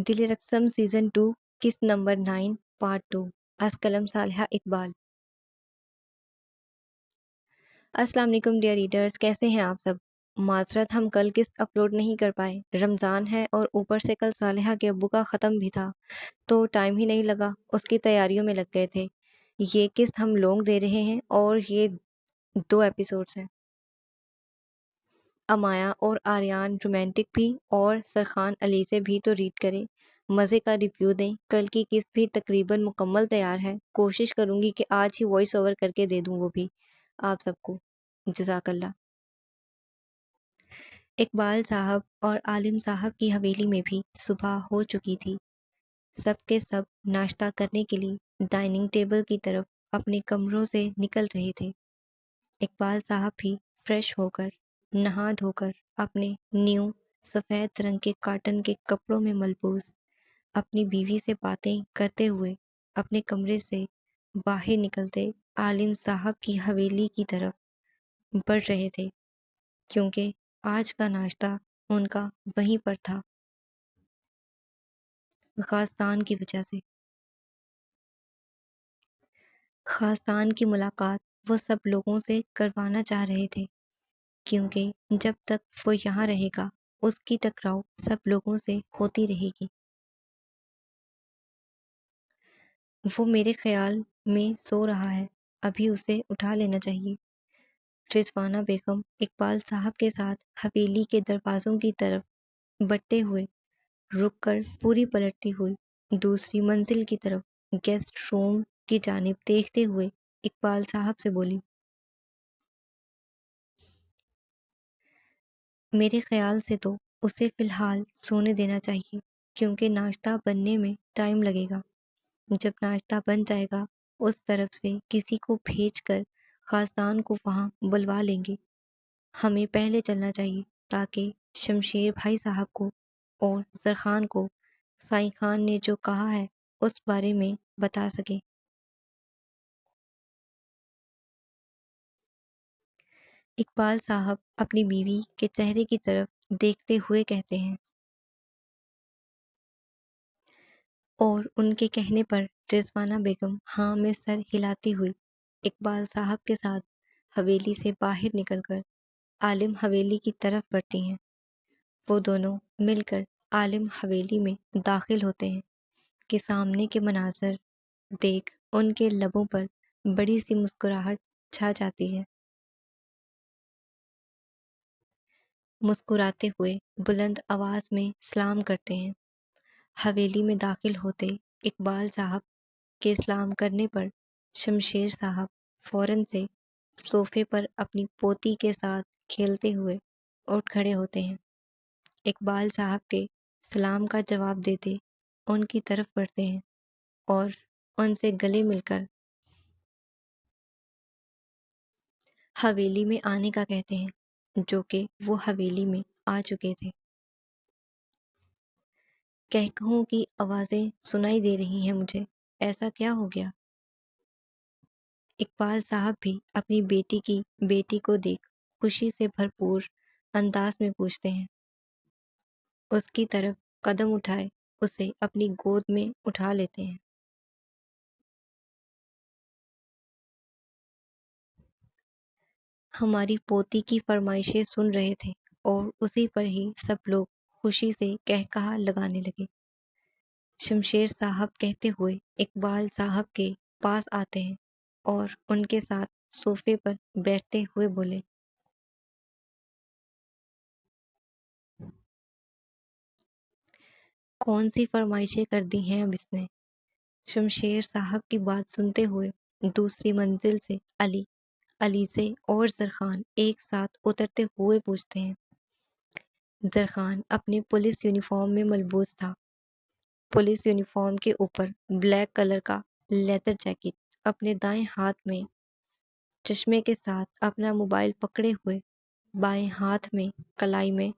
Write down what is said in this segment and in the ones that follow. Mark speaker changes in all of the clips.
Speaker 1: دل رقصم سیزن 2 قسط number 9 part 2 از قلم صالحہ اقبال۔ السلام علیکم ڈیئر ریڈرز، کیسے ہیں آپ سب؟ معذرت ہم کل قسط اپلوڈ نہیں کر پائے، رمضان ہے اور اوپر سے کل صالحہ کے ابو کا ختم بھی تھا تو ٹائم ہی نہیں لگا، اس کی تیاریوں میں لگ گئے تھے۔ یہ قسط ہم لونگ دے رہے ہیں اور یہ 2 ایپیسوڈز ہیں۔ امایا اور آریان رومانٹک بھی اور سرخان علی سے بھی تو ریڈ کریں، مزے کا ریویو دیں۔ کل کی قسط بھی تقریباً مکمل تیار ہے، کوشش کروں گی کہ آج ہی وائس اوور کر کے دے دوں وہ بھی آپ سب کو۔ جزاک اللہ۔ اقبال صاحب اور عالم صاحب کی حویلی میں بھی صبح ہو چکی تھی۔ سب کے سب ناشتہ کرنے کے لیے ڈائننگ ٹیبل کی طرف اپنے کمروں سے نکل رہے تھے۔ اقبال صاحب بھی فریش ہو کر نہا دھو کر اپنے نیو سفید رنگ کے کاٹن کے کپڑوں میں ملبوس اپنی بیوی سے باتیں کرتے ہوئے اپنے کمرے سے باہر نکلتے عالم صاحب کی حویلی کی طرف بڑھ رہے تھے، کیونکہ آج کا ناشتہ ان کا وہیں پر تھا، خاصان کی وجہ سے۔ خاصان کی ملاقات وہ سب لوگوں سے کروانا چاہ رہے تھے، کیونکہ جب تک وہ یہاں رہے گا اس کی ٹکراؤ سب لوگوں سے ہوتی رہے گی۔ وہ میرے خیال میں سو رہا ہے، ابھی اسے اٹھا لینا چاہیے۔ رضوانہ بیگم اقبال صاحب کے ساتھ حویلی کے دروازوں کی طرف بڑھتے ہوئے رک کر پوری پلٹتی ہوئی دوسری منزل کی طرف گیسٹ روم کی جانب دیکھتے ہوئے اقبال صاحب سے بولی، میرے خیال سے تو اسے فی الحال سونے دینا چاہیے، کیونکہ ناشتہ بننے میں ٹائم لگے گا۔ جب ناشتہ بن جائے گا اس طرف سے کسی کو بھیج کر خاصان کو وہاں بلوا لیں گے۔ ہمیں پہلے چلنا چاہیے تاکہ شمشیر بھائی صاحب کو اور زرخان کو سائیں خان نے جو کہا ہے اس بارے میں بتا سکیں۔ اقبال صاحب اپنی بیوی کے چہرے کی طرف دیکھتے ہوئے کہتے ہیں، اور ان کے کہنے پر رضوانہ بیگم ہاں میں سر ہلاتی ہوئی اقبال صاحب کے ساتھ حویلی سے باہر نکل کر عالم حویلی کی طرف بڑھتی ہیں۔ وہ دونوں مل کر عالم حویلی میں داخل ہوتے ہیں کہ سامنے کے مناظر دیکھ ان کے لبوں پر بڑی سی مسکراہٹ چھا جاتی ہے۔ مسکراتے ہوئے بلند آواز میں سلام کرتے ہیں۔ حویلی میں داخل ہوتے اقبال صاحب کے سلام کرنے پر شمشیر صاحب فوراً سے صوفے پر اپنی پوتی کے ساتھ کھیلتے ہوئے اٹھ کھڑے ہوتے ہیں۔ اقبال صاحب کے سلام کا جواب دیتے ان کی طرف بڑھتے ہیں اور ان سے گلے مل کر حویلی میں آنے کا کہتے ہیں، جو کہ وہ حویلی میں آ چکے تھے۔ کہکہوں کی آوازیں سنائی دے رہی ہیں مجھے، ایسا کیا ہو گیا؟ اقبال صاحب بھی اپنی بیٹی کو دیکھ خوشی سے بھرپور انداز میں پوچھتے ہیں۔ اس کی طرف قدم اٹھائے اسے اپنی گود میں اٹھا لیتے ہیں۔ ہماری پوتی کی فرمائشیں سن رہے تھے اور اسی پر ہی سب لوگ خوشی سے کہکہا لگانے لگے۔ شمشیر صاحب کہتے ہوئے اقبال صاحب کے پاس آتے ہیں اور ان کے ساتھ صوفے پر بیٹھتے ہوئے بولے، کون سی فرمائشیں کر دی ہیں اب اس نے؟ شمشیر صاحب کی بات سنتے ہوئے دوسری منزل سے علی سے اور زرخان ایک ساتھ اترتے ہوئے پوچھتے ہیں۔ زرخان اپنے پولیس یونیفارم میں ملبوس تھا، پولیس یونیفارم کے اوپر بلیک کلر کا لیدر جیکٹ، اپنے دائیں ہاتھ میں چشمے کے ساتھ اپنا موبائل پکڑے ہوئے بائیں ہاتھ میں کلائی میں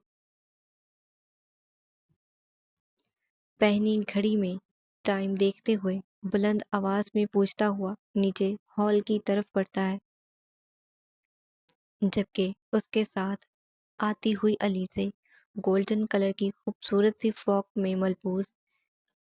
Speaker 1: پہنی گھڑی میں ٹائم دیکھتے ہوئے بلند آواز میں پوچھتا ہوا نیچے ہال کی طرف بڑھتا ہے، جبکہ اس کے ساتھ آتی ہوئی علی سے گولڈن کلر کی خوبصورت سی فراک میں ملبوس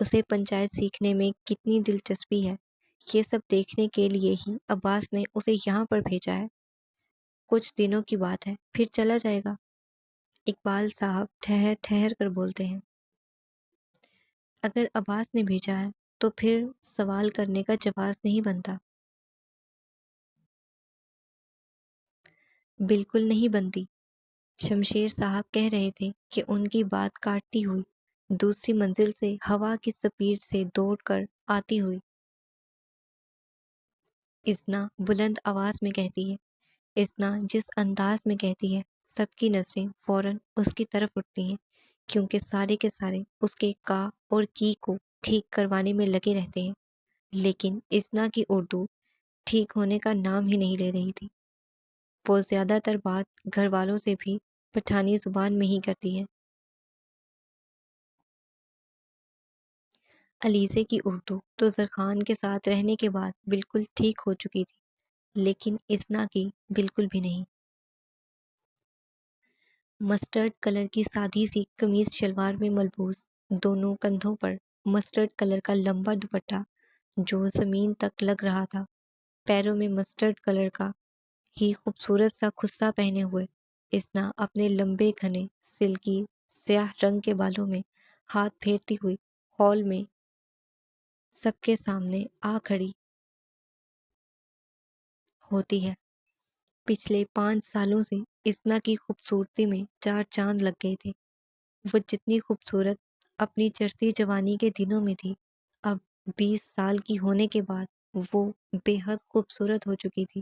Speaker 1: اسے پنچایت سیکھنے میں کتنی دلچسپی ہے، یہ سب دیکھنے کے لیے ہی عباس نے اسے یہاں پر بھیجا ہے۔ کچھ دنوں کی بات ہے، پھر چلا جائے گا۔ اقبال صاحب ٹھہر ٹھہر کر بولتے ہیں۔ اگر عباس نے بھیجا ہے تو پھر سوال کرنے کا جواز نہیں بنتا۔ بالکل نہیں بنتی۔ شمشیر صاحب کہہ رہے تھے کہ ان کی بات کاٹتی ہوئی دوسری منزل سے ہوا کی سپیڈ سے دوڑ کر آتی ہوئی اسنا بلند آواز میں کہتی ہے۔ اسنا جس انداز میں کہتی ہے، سب کی نظریں فوراً اس کی طرف اٹھتی ہیں، کیونکہ سارے کے سارے اس کے کا اور کی کو ٹھیک کروانے میں لگے رہتے ہیں۔ لیکن اسنا کی اردو ٹھیک ہونے کا نام ہی نہیں لے رہی تھی۔ وہ زیادہ تر بات گھر والوں سے بھی پٹھانی زبان میں ہی کرتی ہے۔ علیزے کی اردو تو زرخان کے ساتھ رہنے کے بعد بالکل ٹھیک ہو چکی تھی، لیکن اسنا کی بالکل بھی نہیں۔ مسٹرڈ کلر کی سادھی سی قمیص شلوار میں ملبوس، دونوں کندھوں پر مسٹرڈ کلر کا لمبا دوپٹہ جو زمین تک لگ رہا تھا، پیروں میں مسٹرڈ کلر کا ہی خوبصورت سا خصہ پہنے ہوئے، اسنا اپنے لمبے گھنے سلکی سیاہ رنگ کے بالوں میں ہاتھ پھیرتی ہوئی ہال میں سب کے سامنے آ کھڑی ہوتی ہے۔ پچھلے 5 سالوں سے اسنا کی خوبصورتی میں 4 چاند لگ گئے تھے۔ وہ جتنی خوبصورت اپنی چڑھتی جوانی کے دنوں میں تھی، اب 20 سال کی ہونے کے بعد وہ بے حد خوبصورت ہو چکی تھی۔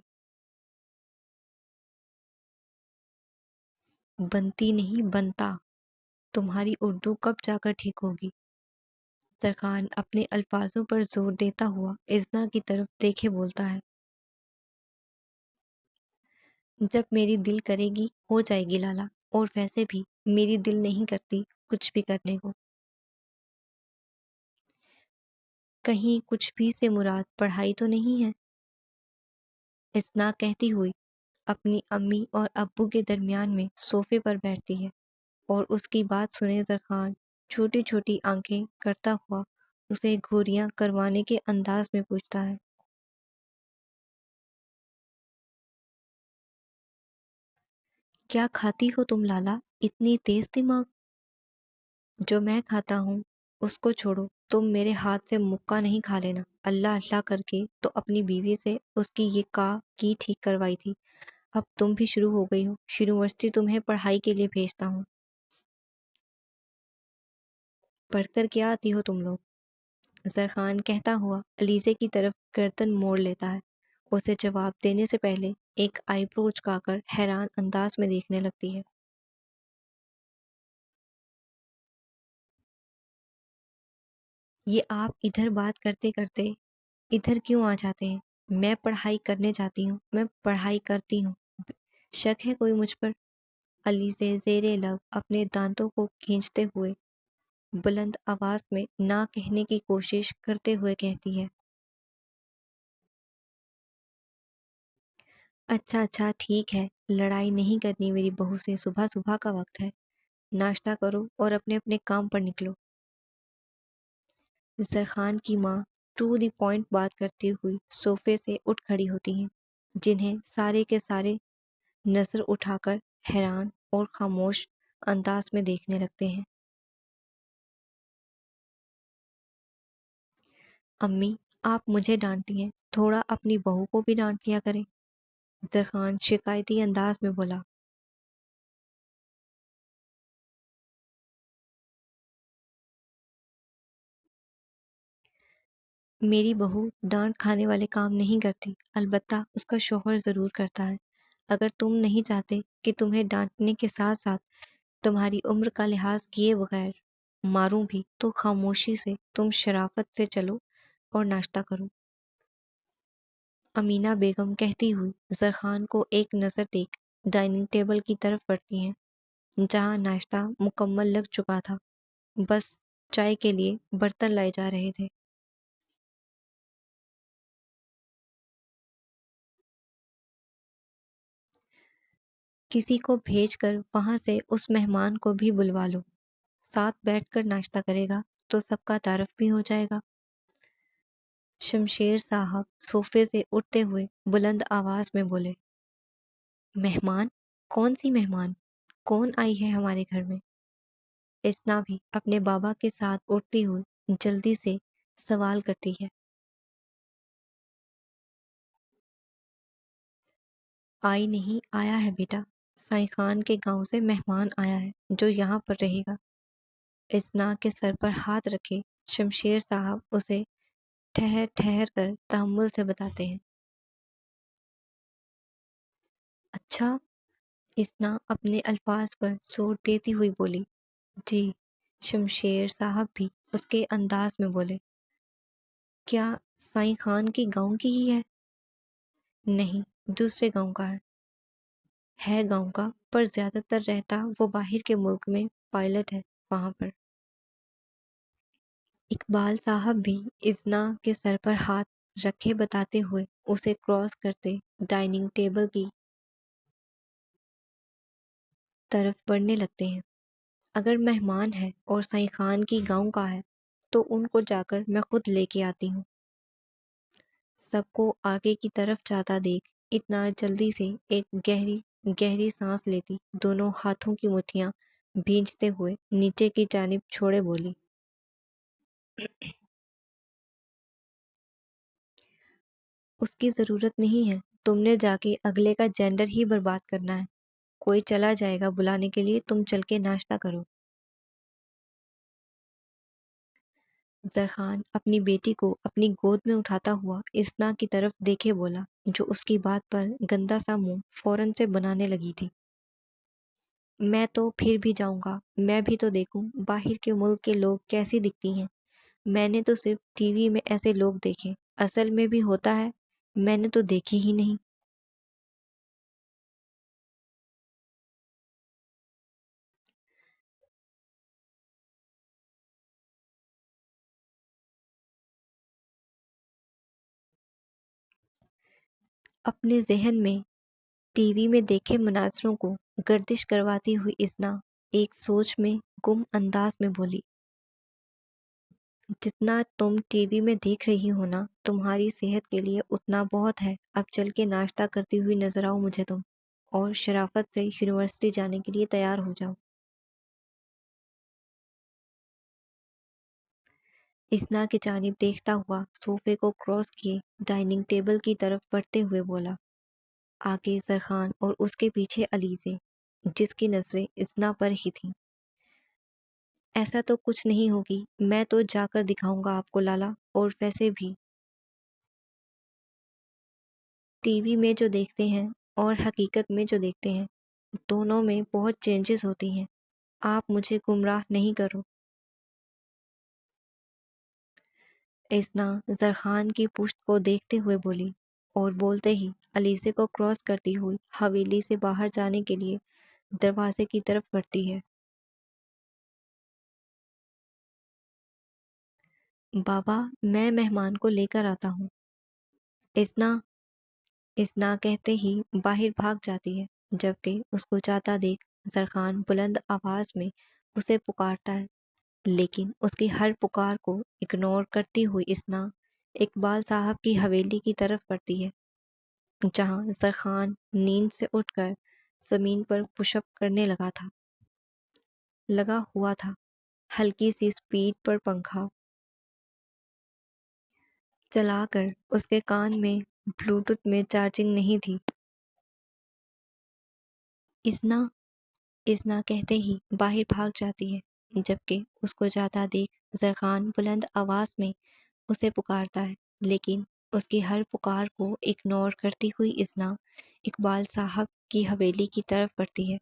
Speaker 1: بنتی نہیں بنتا، تمہاری اردو کب جا کر ٹھیک ہوگی؟ سرخان اپنے الفاظوں پر زور دیتا ہوا اسنا کی طرف دیکھے بولتا ہے۔ جب میری دل کرے گی ہو جائے گی لالا، اور ویسے بھی میری دل نہیں کرتی کچھ بھی کرنے کو۔ کہیں کچھ بھی سے مراد پڑھائی تو نہیں ہے؟ اسنا کہتی ہوئی اپنی امی اور ابو کے درمیان میں صوفے پر بیٹھتی ہے، اور اس کی بات سنے زرخان چھوٹی چھوٹی آنکھیں کرتا ہوا اسے گھوریاں کروانے کے انداز میں پوچھتا ہے۔ کیا کھاتی ہو تم لالا، اتنی تیز دماغ؟ جو میں کھاتا ہوں اس کو چھوڑو، تم میرے ہاتھ سے مکہ نہیں کھا لینا۔ اللہ اللہ کر کے تو اپنی بیوی سے اس کی یہ کی ٹھیک کروائی تھی، اب تم بھی شروع ہو گئی ہو۔ یونیورسٹی تمہیں پڑھائی کے لیے بھیجتا ہوں۔ پڑھ کر کیا آتی ہو تم لوگ؟ زرخان کہتا ہوا علیزے کی طرف گردن موڑ لیتا ہے۔ اسے جواب دینے سے پہلے ایک آئی برو اچکا کر حیران انداز میں دیکھنے لگتی ہے۔ یہ آپ ادھر بات کرتے کرتے ادھر کیوں آ جاتے ہیں؟ میں پڑھائی کرنے جاتی ہوں، میں پڑھائی کرتی ہوں۔ شک ہے کوئی مجھ پر؟ علی سے زیر لب اپنے دانتوں کو کھینچتے ہوئے بلند آواز میں نہ کہنے کی کوشش کرتے ہوئے کہتی ہے۔ اچھا اچھا ٹھیک ہے، لڑائی نہیں کرنی میری بہو سے، صبح صبح کا وقت ہے، ناشتہ کرو اور اپنے اپنے کام پر نکلو۔ زرخان کی ماں ٹو دی پوائنٹ بات کرتی ہوئی صوفے سے اٹھ کھڑی ہوتی ہیں، جنہیں سارے کے سارے نظر اٹھا کر حیران اور خاموش انداز میں دیکھنے لگتے ہیں۔ امی، آپ مجھے ڈانٹتی ہیں، تھوڑا اپنی بہو کو بھی ڈانٹ لیا کریں۔ زرخان شکایتی انداز میں بولا۔ میری بہو ڈانٹ کھانے والے کام نہیں کرتی، البتہ اس کا شوہر ضرور کرتا ہے۔ اگر تم نہیں چاہتے کہ تمہیں ڈانٹنے کے ساتھ ساتھ تمہاری عمر کا لحاظ کیے بغیر ماروں بھی، تو خاموشی سے تم شرافت سے چلو اور ناشتہ کرو۔ امینہ بیگم کہتی ہوئی زرخان کو ایک نظر دیکھ ڈائننگ ٹیبل کی طرف بڑھتی ہیں، جہاں ناشتہ مکمل لگ چکا تھا، بس چائے کے لیے برتن لائے جا رہے تھے۔ کسی کو بھیج کر وہاں سے اس مہمان کو بھی بلوا لو، ساتھ بیٹھ کر ناشتہ کرے گا، تو سب کا تعارف بھی ہو جائے گا۔ شمشیر صاحب صوفے سے اٹھتے ہوئے بلند آواز میں بولے، مہمان؟ کون سی مہمان؟ کون آئی ہے ہمارے گھر میں؟ اسنا بھی اپنے بابا کے ساتھ اٹھتی ہوئی جلدی سے سوال کرتی ہے۔ آئی نہیں، آیا ہے بیٹا، سائی خان کے گاؤں سے مہمان آیا ہے جو یہاں پر رہے گا۔ اسنا کے سر پر ہاتھ رکھے شمشیر صاحب اسے ٹھہر ٹھہر کر تحمل سے بتاتے ہیں۔ اچھا؟ اسنا اپنے الفاظ پر زور دیتی ہوئی بولی۔ جی۔ شمشیر صاحب بھی اس کے انداز میں بولے۔ کیا سائی خان کی گاؤں کی ہی ہے؟ نہیں، دوسرے گاؤں کا ہے گاؤں کا، پر زیادہ تر رہتا وہ باہر کے ملک میں پائلٹ ہے وہاں پر۔ اقبال صاحب بھی اسنا کے سر پر ہاتھ رکھے بتاتے ہوئے اسے کراس کرتے ڈائننگ ٹیبل کی طرف بڑھنے لگتے ہیں۔ اگر مہمان ہے اور سائی خان کی گاؤں کا ہے تو ان کو جا کر میں خود لے کے آتی ہوں۔ سب کو آگے کی طرف جاتا دیکھ اتنا جلدی سے ایک گہری گہری سانس لیتی دونوں ہاتھوں کی مٹھیاں بھیجتے ہوئے نیچے کی جانب چھوڑے بولی، اس کی ضرورت نہیں ہے، تم نے جا کے اگلے کا جینڈر ہی برباد کرنا ہے۔ کوئی چلا جائے گا بلانے کے لیے، تم چل کے ناشتہ کرو۔ زرخان اپنی بیٹی کو اپنی گود میں اٹھاتا ہوا اسنا کی طرف دیکھے بولا، جو اس کی بات پر گندا سا منہ فوراً سے بنانے لگی تھی۔ میں تو پھر بھی جاؤں گا، میں بھی تو دیکھوں باہر کے ملک کے لوگ کیسی دکھتی ہیں۔ میں نے تو صرف ٹی وی میں ایسے لوگ دیکھے، اصل میں بھی ہوتا ہے میں نے تو دیکھی ہی نہیں۔ اپنے ذہن میں ٹی وی میں دیکھے مناظروں کو گردش کرواتی ہوئی اسنا ایک سوچ میں گم انداز میں بولی، جتنا تم ٹی وی میں دیکھ رہی ہو نا، تمہاری صحت کے لیے اتنا بہت ہے۔ اب چل کے ناشتہ کرتی ہوئی نظر آؤ مجھے تم، اور شرافت سے یونیورسٹی جانے کے لیے تیار ہو جاؤ۔ اسنا کی جانب دیکھتا ہوا صوفے کو کراس کیے ڈائننگ ٹیبل کی طرف بڑھتے ہوئے بولا، آگے زرخان اور اس کے پیچھے علیزے، جس کی نظریں اسنا پر ہی تھیں۔ ایسا تو کچھ نہیں ہوگی، میں تو جا کر دکھاؤں گا آپ کو لالا، اور ویسے بھی ٹی وی میں جو دیکھتے ہیں اور حقیقت میں جو دیکھتے ہیں دونوں میں بہت چینجز ہوتی ہیں، آپ مجھے گمراہ نہیں کرو۔ اسنا زرخان کی پشت کو دیکھتے ہوئے بولی، اور بولتے ہی علیزے کو کراس کرتی ہوئی حویلی سے باہر جانے کے لیے دروازے کی طرف بڑھتی ہے۔ بابا، میں مہمان کو لے کر آتا ہوں۔ اسنا اسنا کہتے ہی باہر بھاگ جاتی ہے، جبکہ اس کو جاتا دیکھ زرخان بلند آواز میں اسے پکارتا ہے، لیکن اس کی ہر پکار کو اگنور کرتی ہوئی اسنا اقبال صاحب کی حویلی کی طرف بڑھتی ہے، جہاں زرخان نیند سے اٹھ کر زمین پر پش اپ کرنے لگا ہوا تھا۔ ہلکی سی سپیڈ پر پنکھا چلا کر اس کے کان میں بلوٹوتھ میں چارجنگ نہیں تھی۔ اسنا اسنا کہتے ہی باہر بھاگ جاتی ہے، جبکہ اس کو جاتا دیکھ زرخان بلند آواز میں اسے پکارتا ہے، لیکن اس کی ہر پکار کو اگنور کرتی ہوئی اسنا اقبال صاحب کی حویلی کی طرف بڑھتی ہے،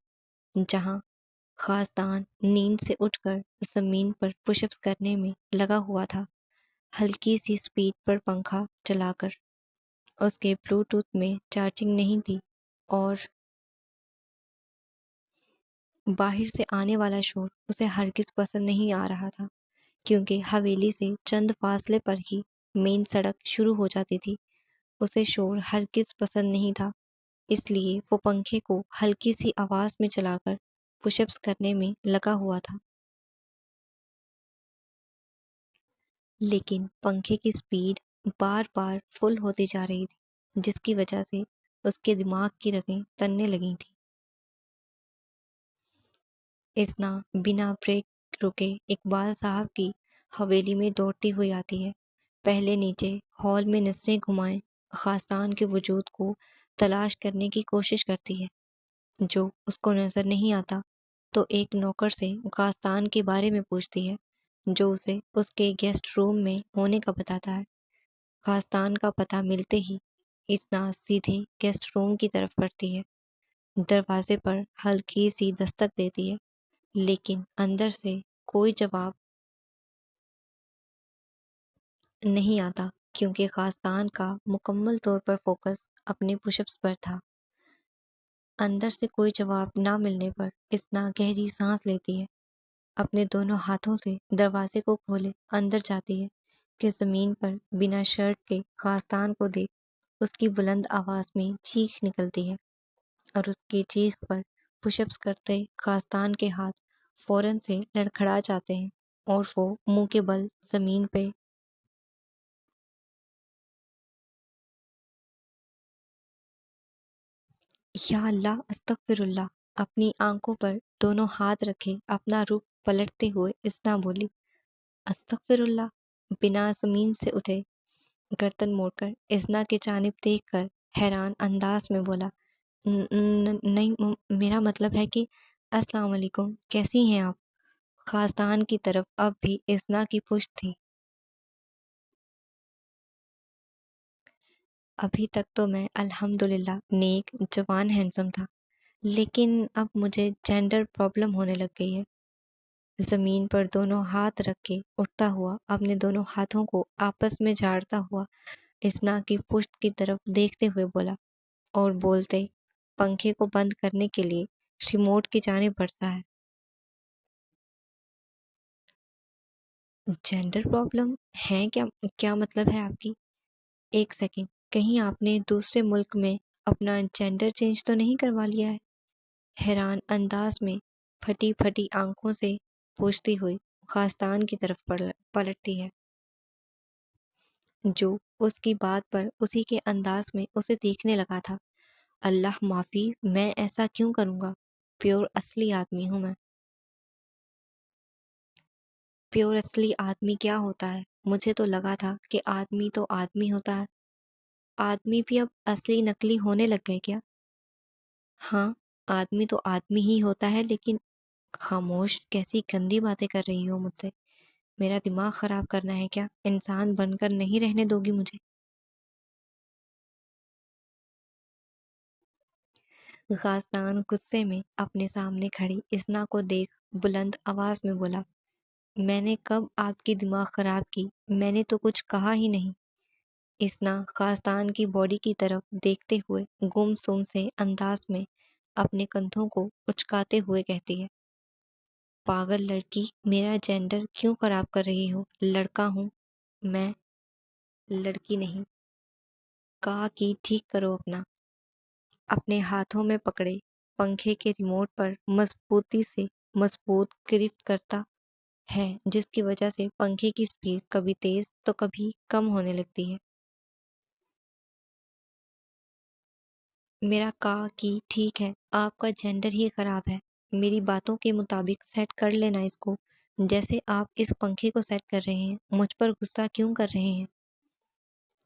Speaker 1: جہاں خاصدان نیند سے اٹھ کر زمین پر پش اپس کرنے میں لگا ہوا تھا، ہلکی سی سپیڈ پر پنکھا چلا کر۔ اس کے بلوٹوتھ میں چارجنگ نہیں تھی، اور باہر سے آنے والا شور اسے ہرگز پسند نہیں آ رہا تھا، کیونکہ حویلی سے چند فاصلے پر ہی مین سڑک شروع ہو جاتی تھی۔ اسے شور ہرگز پسند نہیں تھا، اس لیے وہ پنکھے کو ہلکی سی آواز میں چلا کر پش اپس کرنے میں لگا ہوا تھا۔ لیکن پنکھے کی سپیڈ بار بار فل ہوتی جا رہی تھی، جس کی وجہ سے اس کے دماغ کی رگیں تننے لگی تھیں۔ اسنا بنا بریک رکے اقبال صاحب کی حویلی میں دوڑتی ہوئی آتی ہے۔ پہلے نیچے ہال میں نظریں گھمائے خاصان کے وجود کو تلاش کرنے کی کوشش کرتی ہے۔ جو اس کو نظر نہیں آتا تو ایک نوکر سے خاصان کے بارے میں پوچھتی ہے، جو اسے اس کے گیسٹ روم میں ہونے کا بتاتا ہے۔ خاصان کا پتہ ملتے ہی اسنا سیدھے گیسٹ روم کی طرف بڑھتی ہے۔ دروازے پر ہلکی سی دستک دیتی ہے، لیکن اندر سے کوئی جواب نہیں آتا، کیونکہ خاصان کا مکمل طور پر فوکس اپنے پش اپس پر تھا۔ اندر سے کوئی جواب نہ ملنے پر اسنا گہری سانس لیتی ہے، اپنے دونوں ہاتھوں سے دروازے کو کھولے اندر جاتی ہے کہ زمین پر بنا شرٹ کے خاصان کو دیکھ اس کی بلند آواز میں چیخ نکلتی ہے، اور اس کی چیخ پر پش اپس کرتے خاصان کے ہاتھ فوراً سے لڑکھڑا جاتے ہیں اور وہ منہ کے بل زمین پہ یا اللہ استغفر اللہ اپنی آنکھوں پر دونوں ہاتھ رکھے اپنا رخ پلٹتے ہوئے اسنا بولی، استغفر اللہ۔ بنا زمین سے اٹھے گردن موڑ کر اسنا کی جانب دیکھ کر حیران انداز میں بولا، نہیں میرا مطلب ہے کہ السلام علیکم، کیسی ہیں آپ؟ خاصان کی طرف اب بھی اسنا کی پشت تھی۔ ابھی تک تو میں الحمدللہ نیک جوان ہینڈسم تھا، لیکن اب مجھے جینڈر پرابلم ہونے لگ گئی ہے۔ زمین پر دونوں ہاتھ رکھ کے اٹھتا ہوا اپنے دونوں ہاتھوں کو آپس میں جھاڑتا ہوا اسنا کی پشت کی طرف دیکھتے ہوئے بولا، اور بولتے پنکھے کو بند کرنے کے لیے ریموٹ کی جانب بڑھتا ہے۔ جینڈر پرابلم ہے کیا؟ کیا مطلب ہے آپ کی؟ ایک سیکنڈ، کہیں آپ نے دوسرے ملک میں اپنا جینڈر چینج تو نہیں کروا لیا ہے؟ حیران انداز میں پھٹی پھٹی آنکھوں سے پوچھتی ہوئی خاصان کی طرف پلٹتی ہے، جو اس کی بات پر اسی کے انداز میں اسے دیکھنے لگا تھا۔ اللہ معافی، میں ایسا کیوں کروں گا؟ پیور اصلی آدمی ہوں میں۔ پیور اصلی آدمی کیا ہوتا ہے؟ مجھے تو لگا تھا کہ آدمی تو آدمی ہوتا ہے۔ آدمی بھی اب اصلی نقلی ہونے لگ گئے کیا؟ ہاں، آدمی تو آدمی ہی ہوتا ہے، لیکن خاموش، کیسی گندی باتیں کر رہی ہو مجھ سے؟ میرا دماغ خراب کرنا ہے کیا؟ انسان بن کر نہیں رہنے دو گی مجھے؟ غازان غصے میں اپنے سامنے کھڑی اسنا کو دیکھ بلند آواز میں بولا، میں نے کب آپ کی دماغ خراب کی؟ میں نے تو کچھ کہا ہی نہیں۔ اسنا خاصان کی باڈی کی طرف دیکھتے ہوئے گم سم سے انداز میں اپنے کندھوں کو اچکاتے ہوئے کہتی ہے، پاگل لڑکی، میرا جینڈر کیوں خراب کر رہی ہو؟ لڑکا ہوں میں، لڑکی نہیں۔ کہا کہ ٹھیک کرو اپنا۔ اپنے ہاتھوں میں پکڑے پنکھے کے ریموٹ پر مضبوطی سے مضبوط گرفت کرتا ہے، جس کی وجہ سے پنکھے کی سپیڈ کبھی تیز تو کبھی کم ہونے لگتی ہے۔ میرا کہا کہ ٹھیک ہے، آپ کا جینڈر ہی خراب ہے، میری باتوں کے مطابق سیٹ کر لینا اس کو، جیسے آپ اس پنکھے کو سیٹ کر رہے ہیں۔ مجھ پر غصہ کیوں کر رہے ہیں؟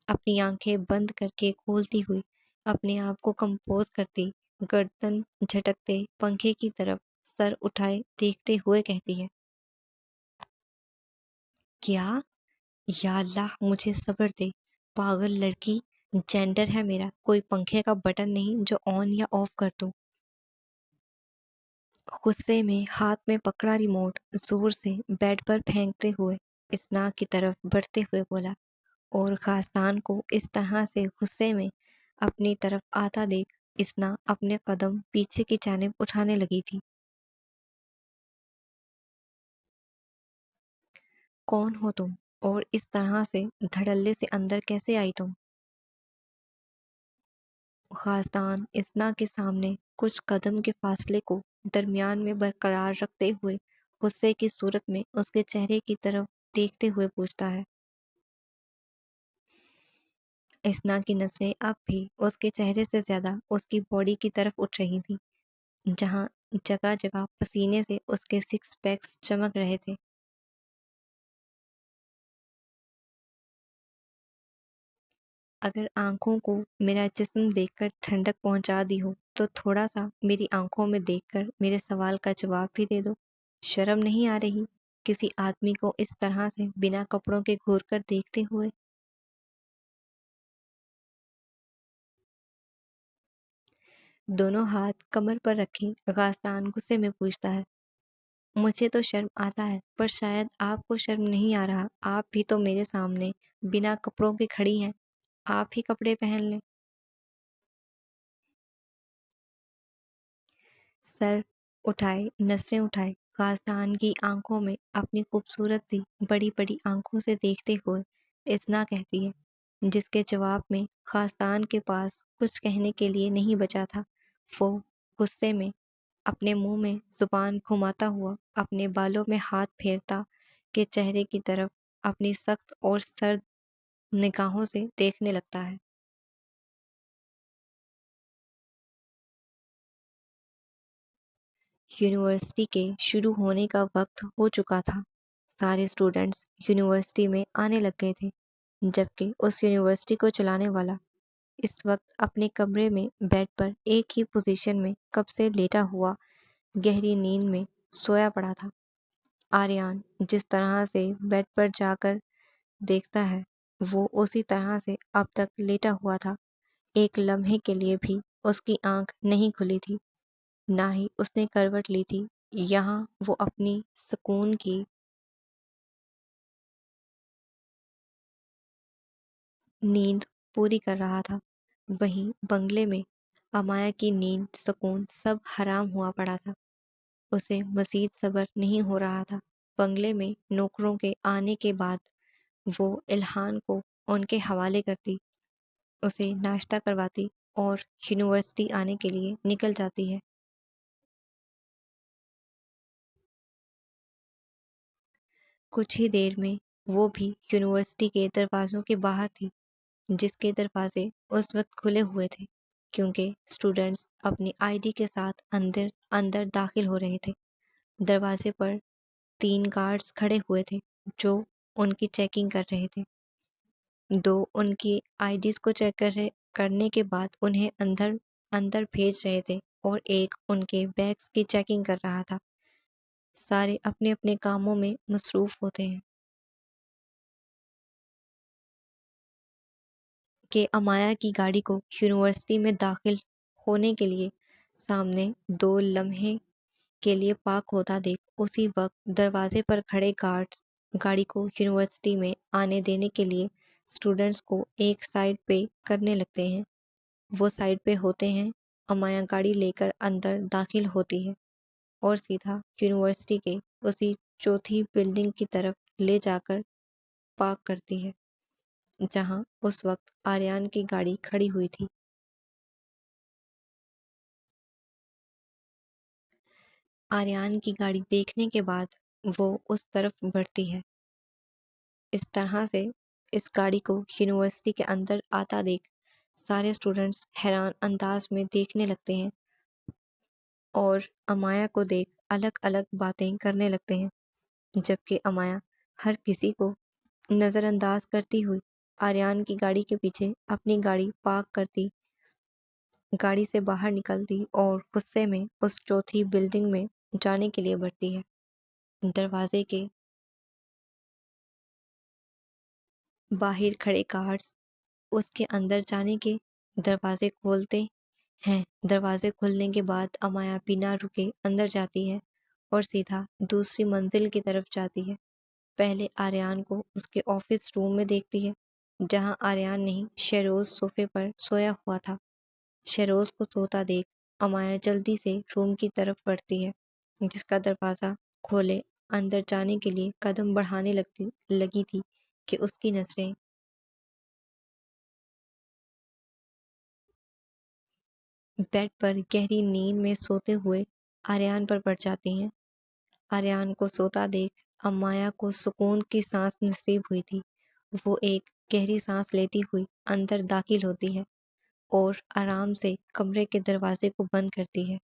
Speaker 1: اپنی آنکھیں بند کر کے کھولتی ہوئی اپنے آپ کو کمپوز کرتی گردن جھٹکتے پنکھے کی طرف سر اٹھائے دیکھتے ہوئے کہتی ہے، کیا؟ یا اللہ مجھے صبر دے، پاگل لڑکی، جینڈر ہے میرا، کوئی پنکھے کا بٹن نہیں جو آن یا آف کر دوں۔ غصے میں ہاتھ میں پکڑا ریموٹ زور سے بیڈ پر پھینکتے ہوئے اسنا کی طرف بڑھتے ہوئے بولا، اور خاصان کو اس طرح سے غصے میں اپنی طرف آتا دیکھ اسنا اپنے قدم پیچھے کی جانب اٹھانے لگی تھی۔ کون ہو تم؟ اور اس طرح سے دھڑلے سے اندر کیسے آئی تم؟ خاصان اسنا کے سامنے کچھ قدم کے فاصلے کو درمیان میں برقرار رکھتے ہوئے غصے کی صورت میں اس کے چہرے کی طرف دیکھتے ہوئے پوچھتا ہے، اسنا کی نظریں اب بھی اس کے چہرے سے زیادہ اس کی باڈی کی طرف اٹھ رہی تھی، جہاں جگہ جگہ پسینے سے اس کے سکس پیکس چمک رہے تھے۔ اگر آنکھوں کو میرا جسم دیکھ کر ٹھنڈک پہنچا دی ہو تو تھوڑا سا میری آنکھوں میں دیکھ کر میرے سوال کا جواب بھی دے دو۔ شرم نہیں آ رہی کسی آدمی کو اس طرح سے بنا کپڑوں کے گھور کر دیکھتے ہوئے؟ دونوں ہاتھ کمر پر رکھے غازدان غصے میں پوچھتا ہے۔ مجھے تو شرم آتا ہے، پر شاید آپ کو شرم نہیں آ رہا۔ آپ بھی تو میرے سامنے بنا کپڑوں کے کھڑی ہیں، آپ ہی کپڑے پہن لیں۔ سر اٹھائے، نظریں اٹھائے، غازدان کی آنکھوں میں اپنی خوبصورت سی بڑی بڑی آنکھوں سے دیکھتے ہوئے اسنا کہتی ہے، جس کے جواب میں غازدان کے پاس کچھ کہنے کے لیے نہیں بچا تھا۔ وہ غصے میں اپنے منہ میں زبان گھماتا ہوا اپنے بالوں میں ہاتھ پھیرتا کے چہرے کی طرف اپنی سخت اور سرد نگاہوں سے دیکھنے لگتا ہے۔ یونیورسٹی کے شروع ہونے کا وقت ہو چکا تھا۔ سارے اسٹوڈنٹس یونیورسٹی میں آنے لگ گئے تھے، جبکہ اس یونیورسٹی کو چلانے والا اس وقت اپنے کمرے میں بیڈ پر ایک ہی پوزیشن میں کب سے لیٹا ہوا گہری نیند میں سویا پڑا تھا۔ آریان جس طرح سے بیڈ پر جا کر دیکھتا ہے، وہ اسی طرح سے اب تک لیٹا ہوا تھا۔ ایک لمحے کے لیے بھی اس کی آنکھ نہیں کھلی تھی، نہ ہی اس نے کروٹ لی تھی۔ یہاں وہ اپنی سکون کی نیند پوری کر رہا تھا، وہیں بنگلے میں امایا کی نیند، سکون سب حرام ہوا پڑا تھا۔ اسے مزید صبر نہیں ہو رہا تھا۔ بنگلے میں نوکروں کے آنے کے بعد وہ الہان کو ان کے حوالے کرتی، اسے ناشتہ کرواتی اور یونیورسٹی آنے کے لیے نکل جاتی ہے۔ کچھ ہی دیر میں وہ بھی یونیورسٹی کے دروازوں کے باہر تھی، جس کے دروازے اس وقت کھلے ہوئے تھے کیونکہ اسٹوڈنٹس اپنی آئی ڈی کے ساتھ اندر داخل ہو رہے تھے۔ دروازے پر 3 گارڈز کھڑے ہوئے تھے جو ان کی چیکنگ کر رہے تھے۔ 2 ان کی آئی ڈیز کو چیک کرنے کے بعد انہیں اندر بھیج رہے تھے اور ایک ان کے بیگز کی چیکنگ کر رہا تھا۔ سارے اپنے اپنے کاموں میں مصروف ہوتے ہیں کہ امایا کی گاڑی کو یونیورسٹی میں داخل ہونے کے لیے سامنے 2 لمحے کے لیے پارک ہوتا دیکھ اسی وقت دروازے پر کھڑے گارڈز گاڑی کو یونیورسٹی میں آنے دینے کے لیے اسٹوڈنٹس کو ایک سائڈ پہ کرنے لگتے ہیں۔ وہ سائڈ پہ ہوتے ہیں، امایا گاڑی لے کر اندر داخل ہوتی ہے اور سیدھا یونیورسٹی کے اسی چوتھی بلڈنگ کی طرف لے جا کر پارک کرتی ہے جہاں اس وقت آریان کی گاڑی کھڑی ہوئی تھی۔ آریان کی گاڑی دیکھنے کے بعد وہ اس طرف بڑھتی ہے۔ اس طرح سے اس گاڑی کو یونیورسٹی کے اندر آتا دیکھ سارے اسٹوڈنٹس حیران انداز میں دیکھنے لگتے ہیں اور امایا کو دیکھ الگ الگ باتیں کرنے لگتے ہیں، جبکہ امایا ہر کسی کو نظر انداز کرتی ہوئی آریان کی گاڑی کے پیچھے اپنی گاڑی پارک کرتی، گاڑی سے باہر نکلتی اور غصے میں اس چوتھی بلڈنگ میں جانے کے لیے بڑھتی ہے۔ دروازے کے باہر کھڑے گارڈز اس کے اندر جانے کے دروازے کھولتے ہیں۔ دروازے کھلنے کے بعد امایا بنا رکے اندر جاتی ہے اور سیدھا دوسری منزل کی طرف جاتی ہے۔ پہلے آریان کو اس کے آفس روم میں دیکھتی ہے، جہاں آریان نہیں شہروز صوفے پر سویا ہوا تھا۔ شہروز کو سوتا دیکھ امایا جلدی سے روم کی طرف بڑھتی ہے، جس کا دروازہ کھولے اندر جانے کے لیے قدم بڑھانے لگی تھی کہ اس کی نظریں بیڈ پر گہری نیند میں سوتے ہوئے آریان پر پڑ جاتی ہیں۔ آریان کو سوتا دیکھ امایا کو سکون کی سانس نصیب ہوئی تھی۔ وہ ایک گہری سانس لیتی ہوئی اندر داخل ہوتی ہے اور آرام سے کمرے کے دروازے کو بند کرتی ہے۔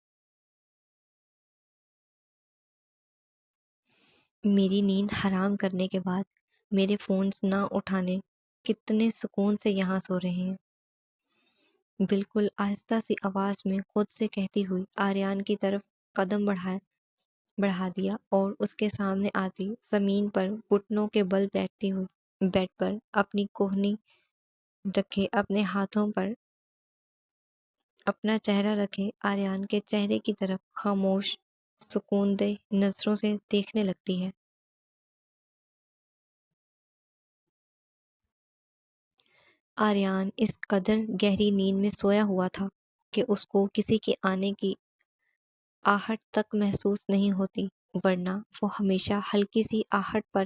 Speaker 1: میری نیند حرام کرنے کے بعد میرے فونز نہ اٹھانے کتنے سکون سے یہاں سو رہے ہیں۔ بالکل آہستہ سی آواز میں خود سے کہتی ہوئی آریان کی طرف قدم بڑھا دیا اور اس کے سامنے آتی زمین پر گھٹنوں کے بل بیٹھتی ہوئی بیڈ پر اپنی کوہنی رکھے اپنے ہاتھوں پر اپنا چہرہ رکھے آریان کے چہرے کی طرف خاموش سکون دہ نظروں سے دیکھنے لگتی ہے۔ آریان اس قدر گہری نیند میں سویا ہوا تھا کہ اس کو کسی کے آنے کی آہٹ تک محسوس نہیں ہوتی، ورنہ وہ ہمیشہ ہلکی سی آہٹ پر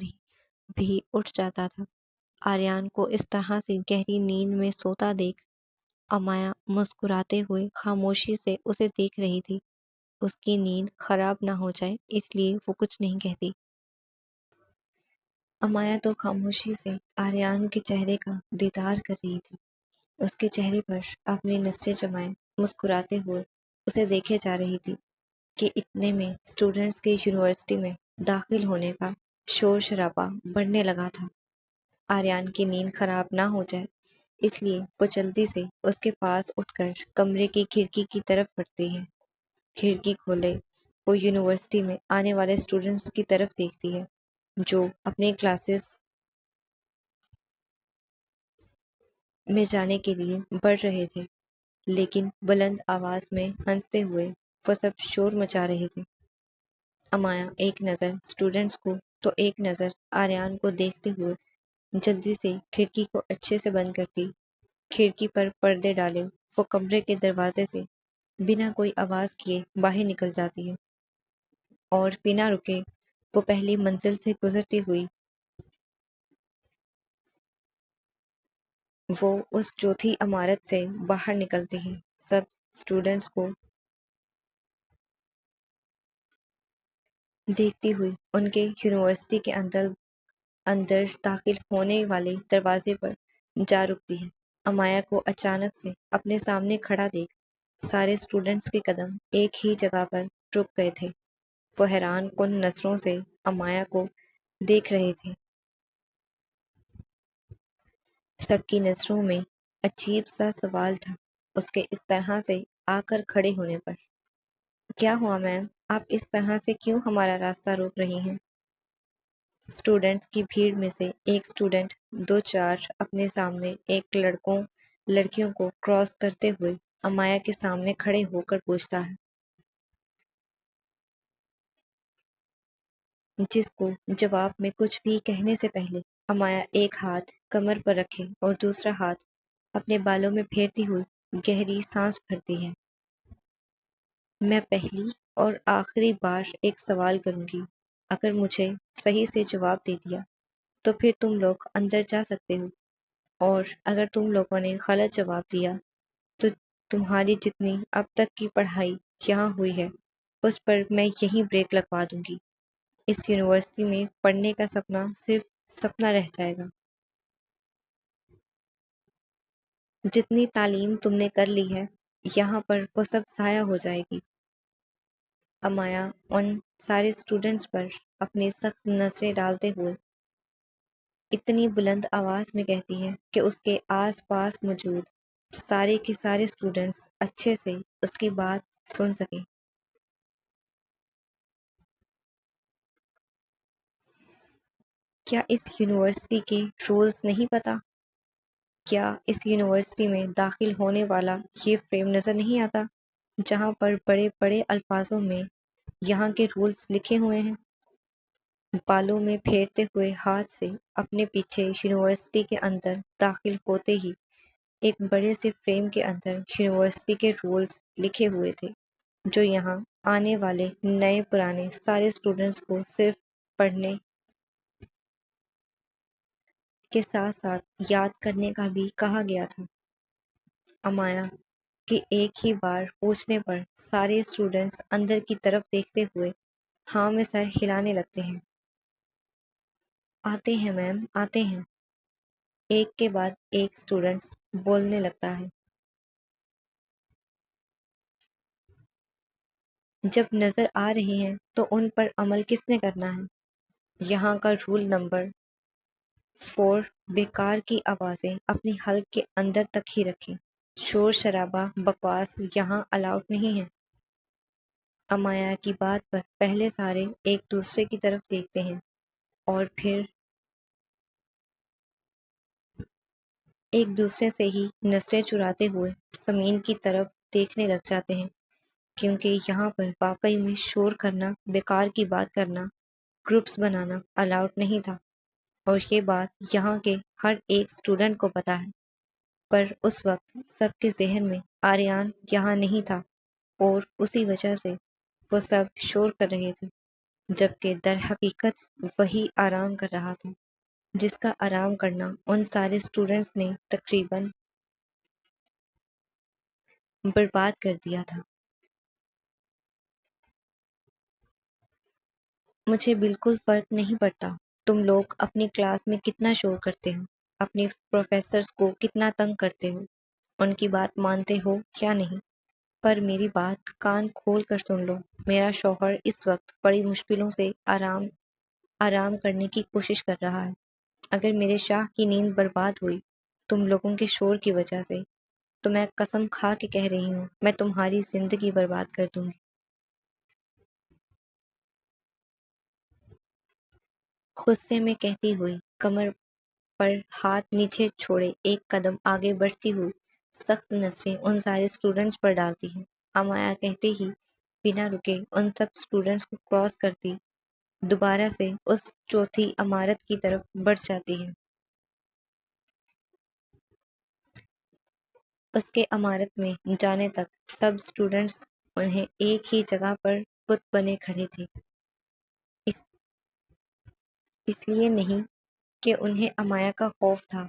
Speaker 1: بھی اٹھ جاتا تھا۔ آریان کو اس طرح سے گہری نیند میں سوتا دیکھ امایا مسکراتے ہوئے خاموشی سے اسے دیکھ رہی تھی۔ اس کی نیند خراب نہ ہو جائے اس لیے وہ کچھ نہیں کہتی۔ امایا تو خاموشی سے آریان کے چہرے کا دیدار کر رہی تھی۔ اس کے چہرے پر اپنی نظریں جمائے مسکراتے ہوئے اسے دیکھے جا رہی تھی کہ اتنے میں اسٹوڈنٹس کے یونیورسٹی میں داخل ہونے کا شور شرابہ بڑھنے لگا تھا۔ آریان کی نیند خراب نہ ہو جائے اس لیے وہ جلدی سے اس کے پاس اٹھ کر کمرے کی کھڑکی کی طرف بڑھتی ہے۔ کھڑکی کھولے وہ یونیورسٹی میں آنے والے اسٹوڈنٹس کی طرف دیکھتی ہے جو اپنی کلاسز میں جانے کے لیے بڑھ رہے تھے، لیکن بلند آواز میں ہنستے ہوئے وہ سب شور مچا رہے تھے۔ امایا ایک نظر اسٹوڈنٹس کو تو ایک نظر آریان کو دیکھتے ہوئے جلدی سے کھڑکی کو اچھے سے بند کرتی، کھڑکی پر پردے ڈالے وہ کمرے کے دروازے سے بنا کوئی آواز کیے باہر نکل جاتی ہے اور بنا رکے وہ پہلی منزل سے گزرتی ہوئی وہ اس چوتھی عمارت سے باہر نکلتی ہے۔ سب اسٹوڈنٹس کو دیکھتی ہوئی ان کے یونیورسٹی کے اندر داخل ہونے والے دروازے پر جا رکتی ہے۔ امایا کو اچانک سے اپنے سامنے کھڑا دیکھ سارے اسٹوڈنٹس کے قدم ایک ہی جگہ پر رک گئے تھے۔ وہ حیران کن نظروں سے امایا کو دیکھ رہے تھے۔ سب کی نظروں میں عجیب سا سوال تھا اس کے اس طرح سے آ کر کھڑے ہونے پر۔ کیا ہوا میم؟ آپ اس طرح سے کیوں ہمارا راستہ روک رہی ہیں؟ اسٹوڈنٹس کی بھیڑ میں سے ایک اسٹوڈنٹ دو چار اپنے سامنے ایک لڑکیوں کو کراس کرتے ہوئے امایا کے سامنے کھڑے ہو کر پوچھتا ہے، جس کو جواب میں کچھ بھی کہنے سے پہلے امایا ایک ہاتھ کمر پر رکھے اور دوسرا ہاتھ اپنے بالوں میں پھیرتی ہوئی گہری سانس بھرتی ہے۔ میں پہلی اور آخری بار ایک سوال کروں گی، اگر مجھے صحیح سے جواب دے دیا تو پھر تم لوگ اندر جا سکتے ہو، اور اگر تم لوگوں نے غلط جواب دیا تو تمہاری جتنی اب تک کی پڑھائی یہاں ہوئی ہے اس پر میں یہیں بریک لگوا دوں گی۔ اس یونیورسٹی میں پڑھنے کا سپنا صرف سپنا رہ جائے گا۔ جتنی تعلیم تم نے کر لی ہے یہاں پر وہ سب ضائع ہو جائے گی۔ امایا ان سارے اسٹوڈنٹس پر اپنی سخت نظریں ڈالتے ہوئے اتنی بلند آواز میں کہتی ہے کہ اس کے آس پاس موجود سارے کے سارے اسٹوڈنٹس اچھے سے اس کی بات سن سکیں۔ کیا اس یونیورسٹی کے رولز نہیں پتہ؟ کیا اس یونیورسٹی میں داخل ہونے والا یہ فریم نظر نہیں آتا جہاں پر بڑے بڑے الفاظوں میں یہاں کے رولز لکھے ہوئے ہیں؟ بالوں میں پھیرتے ہوئے ہاتھ سے اپنے پیچھے یونیورسٹی کے اندر داخل ہوتے ہی ایک بڑے سے فریم کے اندر یونیورسٹی کے رولز لکھے ہوئے تھے جو یہاں آنے والے نئے پرانے سارے اسٹوڈنٹس کو صرف پڑھنے کے ساتھ ساتھ یاد کرنے کا بھی کہا گیا تھا۔ امایا کے ایک ہی بار پوچھنے پر سارے اسٹوڈنٹس اندر کی طرف دیکھتے ہوئے ہاں میں سر ہلانے لگتے ہیں۔ آتے ہیں میم، آتے ہیں۔ ایک کے بعد ایک اسٹوڈنٹس بولنے لگتا ہے۔ جب نظر آ رہے ہیں تو ان پر عمل کس نے کرنا ہے؟ یہاں کا رول نمبر 4، بیکار کی آوازیں اپنی حلق کے اندر تک ہی رکھیں۔ شور شرابہ بکواس یہاں الاؤڈ نہیں ہے۔ امایا کی بات پر پہلے سارے ایک دوسرے کی طرف دیکھتے ہیں اور پھر ایک دوسرے سے ہی نظریں چراتے ہوئے زمین کی طرف دیکھنے لگ جاتے ہیں، کیونکہ یہاں پر واقعی میں شور کرنا، بیکار کی بات کرنا، گروپس بنانا الاؤڈ نہیں تھا، اور یہ بات یہاں کے ہر ایک اسٹوڈنٹ کو پتا ہے۔ پر اس وقت سب کے ذہن میں آریان یہاں نہیں تھا، اور اسی وجہ سے وہ سب شور کر رہے تھے، جبکہ در حقیقت وہی آرام کر رہا تھا جس کا آرام کرنا ان سارے اسٹوڈنٹس نے تقریباً برباد کر دیا تھا۔ مجھے بالکل فرق نہیں پڑتا تم لوگ اپنی کلاس میں کتنا شور کرتے ہو، اپنی پروفیسرز کو کتنا تنگ کرتے ہو، ان کی بات مانتے ہو یا نہیں، پر میری بات کان کھول کر سن لو۔ میرا شوہر اس وقت بڑی مشکلوں سے آرام کرنے کی کوشش کر رہا ہے۔ اگر میرے شاہ کی نیند برباد ہوئی تم لوگوں کے شور کی وجہ سے، تو میں قسم کھا کے کہہ رہی ہوں میں تمہاری زندگی برباد کر دوں گی۔ غصے میں کہتی ہوئی، کمر پر ہاتھ نیچے چھوڑے ایک قدم آگے بڑھتی ہوئی، سخت نظریں ان سارے اسٹوڈنٹس پر ڈالتی ہے۔ امایا کہتے ہی بنا رکے ان سب اسٹوڈنٹس کو کراس کرتی دوبارہ سے اس چوتھی عمارت کی طرف بڑھ جاتی ہے۔ اس کے عمارت میں جانے تک سب اسٹوڈنٹس انہیں ایک ہی جگہ پر بت بنے کھڑے تھے، اس اس لیے نہیں کہ انہیں امایا کا خوف تھا،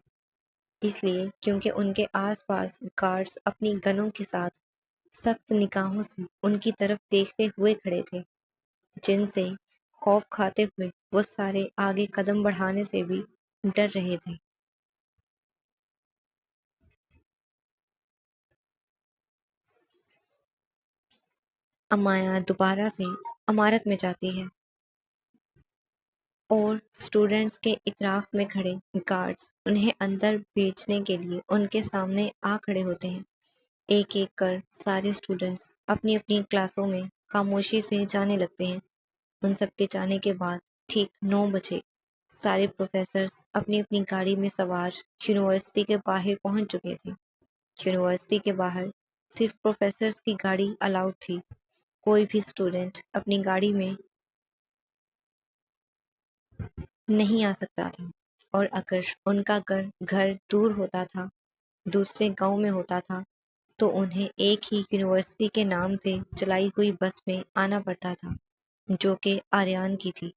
Speaker 1: اس لیے کیونکہ ان کے آس پاس گارڈز اپنی گنوں کے ساتھ سخت نگاہوں سے ان کی طرف دیکھتے ہوئے کھڑے تھے، جن سے خوف کھاتے ہوئے وہ سارے آگے قدم بڑھانے سے بھی ڈر رہے تھے۔ امایا دوبارہ سے عمارت میں جاتی ہے اور اسٹوڈنٹس کے اطراف میں کھڑے گارڈز انہیں اندر بھیجنے کے لیے ان کے سامنے آ کھڑے ہوتے ہیں۔ ایک ایک کر سارے اسٹوڈنٹس اپنی اپنی کلاسوں میں خاموشی سے جانے لگتے ہیں۔ ان سب کے جانے کے بعد ٹھیک 9 بجے سارے پروفیسرز اپنی اپنی گاڑی میں سوار یونیورسٹی کے باہر پہنچ چکے تھے۔ یونیورسٹی کے باہر صرف پروفیسرز کی گاڑی الاؤڈ تھی، کوئی بھی اسٹوڈنٹ اپنی گاڑی میں نہیں آ سکتا تھا، اور اگر ان کا گھر دور ہوتا تھا، دوسرے گاؤں میں ہوتا تھا، تو انہیں ایک ہی یونیورسٹی کے نام سے چلائی ہوئی بس میں آنا پڑتا تھا، جو کہ آریان کی تھی۔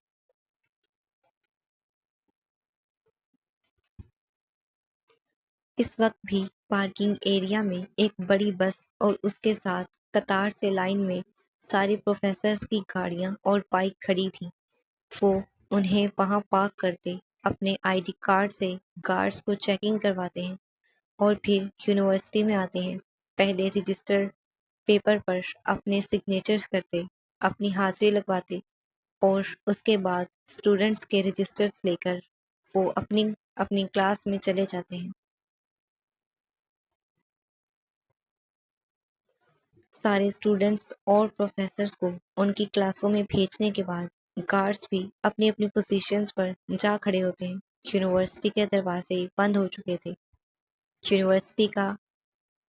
Speaker 1: اس وقت بھی پارکنگ ایریا میں ایک بڑی بس اور اس کے ساتھ قطار سے لائن میں سارے پروفیسرز کی گاڑیاں اور بائک کھڑی تھیں۔ وہ انہیں وہاں پارک کرتے اپنے آئی ڈی کارڈ سے گارڈز کو چیکنگ کرواتے ہیں، اور پھر یونیورسٹی میں آتے ہیں، پہلے رجسٹر پیپر پر اپنے سگنیچرز کرتے، اپنی حاضری لگواتے، اور اس کے بعد اسٹوڈنٹس کے رجسٹرز لے کر وہ اپنی اپنی کلاس میں چلے جاتے ہیں۔ سارے اسٹوڈنٹس اور پروفیسرز کو ان کی کلاسوں میں بھیجنے کے بعد گارڈز بھی اپنی اپنی پوزیشنز پر جا کھڑے ہوتے ہیں۔ یونیورسٹی کے دروازے بند ہو چکے تھے۔ یونیورسٹی کا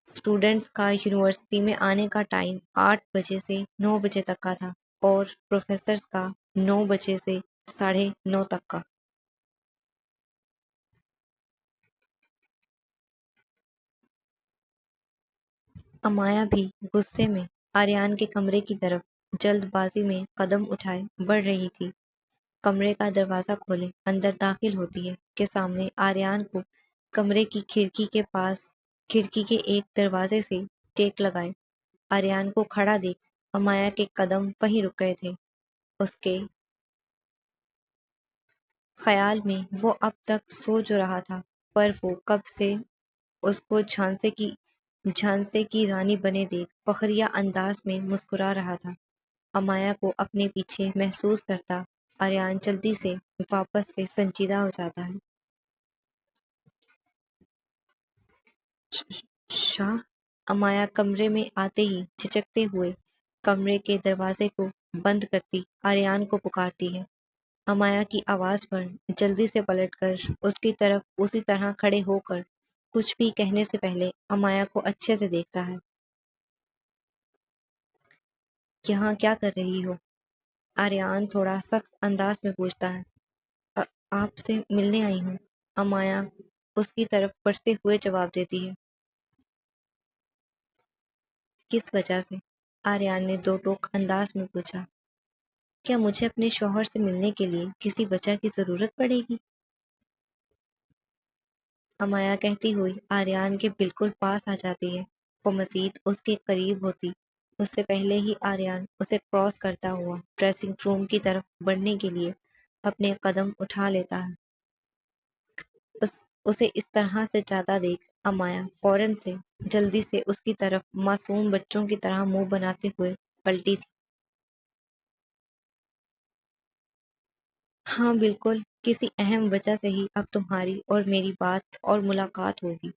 Speaker 1: اسٹوڈنٹس کا یونیورسٹی میں آنے کا ٹائم 8 بجے سے 9 بجے تک کا تھا، اور پروفیسرز کا 9 بجے سے 9:30 تک کا۔ امایا بھی غصے میں آریان کے کمرے کی طرف جلد بازی میں قدم اٹھائے بڑھ رہی تھی۔ کمرے کا دروازہ کھولے اندر داخل ہوتی ہے کہ سامنے آریان کو کمرے کی کھڑکی کے ایک دروازے سے ٹیک لگائے۔ آریان کو کھڑا دیکھ امایا کے قدم وہیں رک گئے تھے۔ اس کے خیال میں وہ اب تک سو جو رہا تھا، پر وہ کب سے اس کو جھانسے کی رانی بنے دیکھ فخریہ انداز میں مسکرا رہا تھا۔ امایا کو اپنے پیچھے محسوس کرتا آریان جلدی سے واپس سے سنجیدہ ہو جاتا ہے۔ شاہ امایا کمرے میں آتے ہی جھجکتے ہوئے کمرے کے دروازے کو بند کرتی آریان کو پکارتی ہے۔ امایا کی آواز پر جلدی سے پلٹ کر اس کی طرف اسی طرح کھڑے ہو کر کچھ بھی کہنے سے پہلے امایا کو اچھے سے دیکھتا ہے۔ یہاں کیا کر رہی ہو؟ آریان تھوڑا سخت انداز میں پوچھتا ہے۔ آپ سے ملنے آئی ہوں، امایا اس کی طرف بڑھتے ہوئے جواب دیتی ہے۔ کس وجہ سے؟ آریان نے دو ٹوک انداز میں پوچھا۔ کیا مجھے اپنے شوہر سے ملنے کے لیے کسی وجہ کی ضرورت پڑے گی؟ امایا کہتی ہوئی آریان کے بالکل پاس آ جاتی ہے۔ وہ مزید اس کے قریب ہوتی اس سے پہلے ہی آریان اسے کراس کرتا ہوا ڈریسنگ روم کی طرف بڑھنے کے لیے اپنے قدم اٹھا لیتا ہے۔ اسے اس طرح سے جاتا دیکھ امایا فوراً سے جلدی سے اس کی طرف معصوم بچوں کی طرح منہ بناتے ہوئے پلٹی تھی۔ ہاں بالکل، کسی اہم وجہ سے ہی اب تمہاری اور میری بات اور ملاقات ہوگی۔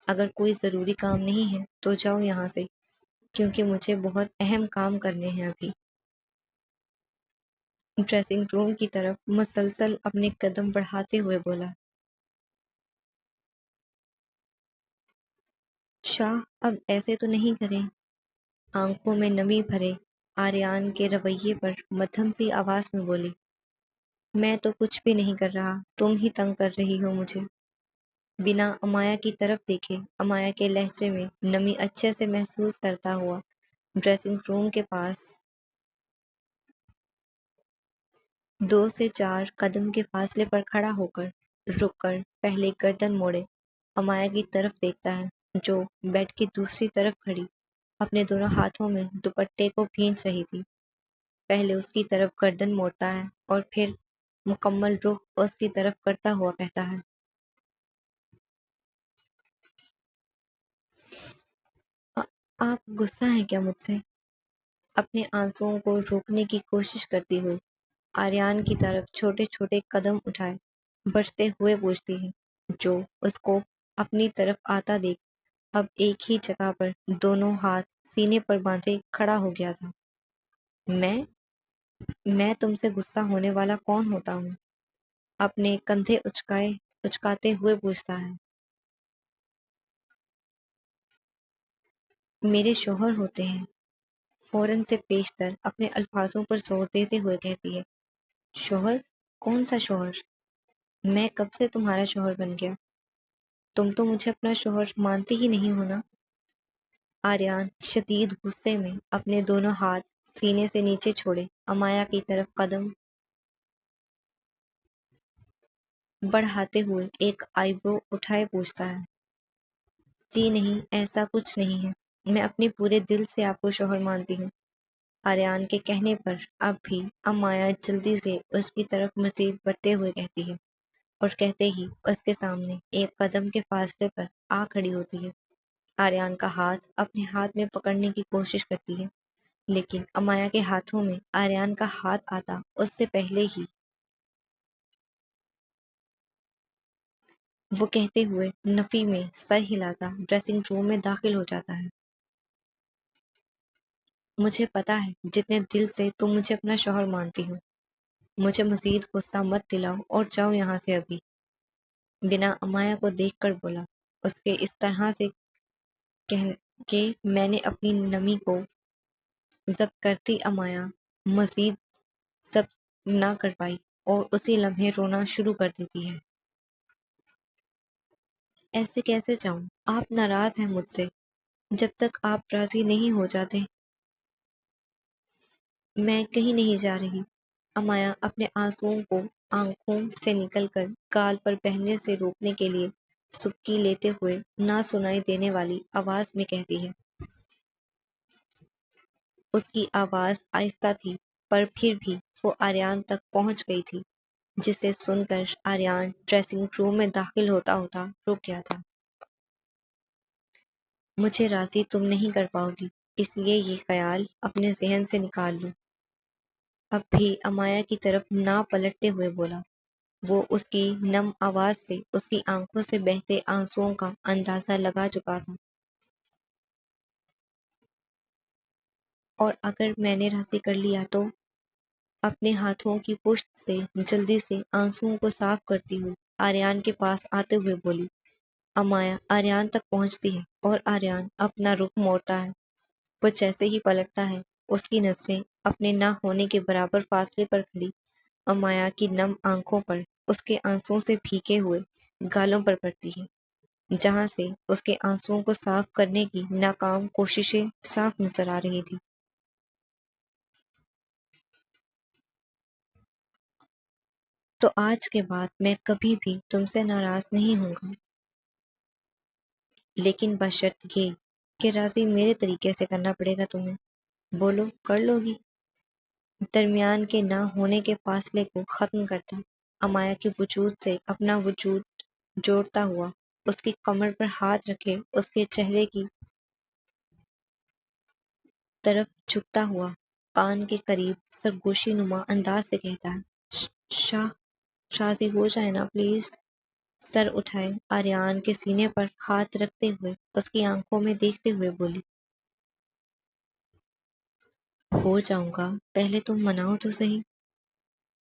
Speaker 1: اگر کوئی ضروری کام نہیں ہے تو جاؤ یہاں سے، کیونکہ مجھے بہت اہم کام کرنے ہیں ابھی۔ ڈریسنگ روم کی طرف مسلسل اپنے قدم بڑھاتے ہوئے بولا۔ شاہ اب ایسے تو نہیں کریں، آنکھوں میں نمی بھرے آریان کے رویے پر مدھم سی آواز میں بولی۔ میں تو کچھ بھی نہیں کر رہا، تم ہی تنگ کر رہی ہو مجھے۔ بنا امایا کی طرف دیکھے امایا کے لہجے میں نمی اچھے سے محسوس کرتا ہوا ڈریسنگ روم کے پاس 2 سے 4 قدم کے فاصلے پر کھڑا ہو کر رک کر پہلے گردن موڑے امایا کی طرف دیکھتا ہے جو بیڈ کی دوسری طرف کھڑی اپنے دونوں ہاتھوں میں دوپٹے کو کھینچ رہی تھی۔ پہلے اس کی طرف گردن موڑتا ہے اور پھر مکمل رخ اس کی طرف کرتا ہوا کہتا ہے۔ آپ غصہ ہیں کیا مجھ سے؟ اپنے آنسوؤں کو روکنے کی کوشش کرتی ہوئی آریان کی طرف چھوٹے چھوٹے قدم اٹھائے بڑھتے ہوئے پوچھتی ہے، جو اس کو اپنی طرف آتا دیکھ اب ایک ہی جگہ پر دونوں ہاتھ سینے پر باندھے کھڑا ہو گیا تھا۔ میں میں تم سے غصہ ہونے والا کون ہوتا ہوں؟ اپنے کندھے اچکاتے ہوئے پوچھتا ہے۔ میرے شوہر ہوتے ہیں، فوراً سے پیشتر اپنے الفاظوں پر زور دیتے ہوئے کہتی ہے۔ شوہر؟ کون سا شوہر؟ میں کب سے تمہارا شوہر بن گیا؟ تم تو مجھے اپنا شوہر مانتی ہی نہیں ہونا۔ آریان شدید غصے میں اپنے دونوں ہاتھ سینے سے نیچے چھوڑے امایا کی طرف قدم بڑھاتے ہوئے ایک آئی برو اٹھائے پوچھتا ہے۔ جی نہیں، ایسا کچھ نہیں ہے، میں اپنے پورے دل سے آپ کو شوہر مانتی ہوں۔ آریان کے کہنے پر اب بھی امایا جلدی سے اس کی طرف مزید بڑھتے ہوئے کہتی ہے اور کہتے ہی اس کے سامنے ایک قدم کے فاصلے پر آ کھڑی ہوتی ہے۔ آریان کا ہاتھ اپنے ہاتھ میں پکڑنے کی کوشش کرتی ہے، لیکن امایا کے ہاتھوں میں آریان کا ہاتھ آتا اس سے پہلے ہی وہ کہتے ہوئے نفی میں سر ہلاتا ڈریسنگ روم میں داخل ہو جاتا ہے۔ مجھے پتا ہے جتنے دل سے تم مجھے اپنا شوہر مانتی ہو، مجھے مزید غصہ مت دلاؤ اور جاؤ یہاں سے ابھی۔ بنا امایا کو دیکھ کر بولا۔ اس کے اس طرح سے کہ میں نے اپنی نمی کو ضبط کرتی امایا مزید ضبط نہ کر پائی اور اسی لمحے رونا شروع کر دیتی ہے۔ ایسے کیسے جاؤں؟ آپ ناراض ہیں مجھ سے، جب تک آپ راضی نہیں ہو جاتے میں کہیں نہیں جا رہی۔ امایا اپنے آنسوؤں کو آنکھوں سے نکل کر گال پر بہنے سے روکنے کے لیے سبکی لیتے ہوئے نہ سنائی دینے والی آواز میں کہتی ہے۔ اس کی آواز آہستہ تھی پر پھر بھی وہ آریان تک پہنچ گئی تھی۔ جسے سن کر آریان ڈریسنگ روم میں داخل ہوتا ہوتا رک گیا تھا۔ مجھے راضی تم نہیں کر پاؤ گی، اس لیے یہ خیال اپنے ذہن سے نکال لو۔ اب بھی امایا کی طرف نہ پلٹتے ہوئے بولا۔ وہ اس کی نم آواز سے اس کی آنکھوں سے بہتے آنسوؤں کا اندازہ لگا چکا تھا۔ اور اگر میں نے راضی کر لیا تو؟ اپنے ہاتھوں کی پشت سے جلدی سے آنسوؤں کو صاف کرتی ہوئی آریان کے پاس آتے ہوئے بولی۔ امایا آریان تک پہنچتی ہے اور آریان اپنا رخ موڑتا ہے۔ وہ جیسے ہی پلٹتا ہے، اس کی نظریں اپنے نہ ہونے کے برابر فاصلے پر کھڑی امایا کی نم آنکھوں پر اس کے آنسوؤں سے بھیگے ہوئے گالوں پر پڑتی ہے، جہاں سے اس کے آنسوؤں کو صاف کرنے کی ناکام کوششیں صاف نظر آ رہی تھی۔ تو آج کے بعد میں کبھی بھی تم سے ناراض نہیں ہوں گا، لیکن بشرط یہ کہ راضی میرے طریقے سے کرنا پڑے گا تمہیں۔ بولو، کر لو گی؟ درمیان کے نہ ہونے کے فاصلے کو ختم کرتا امایا کے وجود سے اپنا وجود جوڑتا ہوا اس کی کمر پر ہاتھ رکھے اس کے چہرے کی طرف جھکتا ہوا کان کے قریب سرگوشی نما انداز سے کہتا ہے، شاہ راضی ہو جائے نا پلیز۔ سر اٹھائے آریان کے سینے پر ہاتھ رکھتے ہوئے اس کی آنکھوں میں دیکھتے ہوئے بولی۔ ہو جاؤں گا، پہلے تم مناؤ تو صحیح۔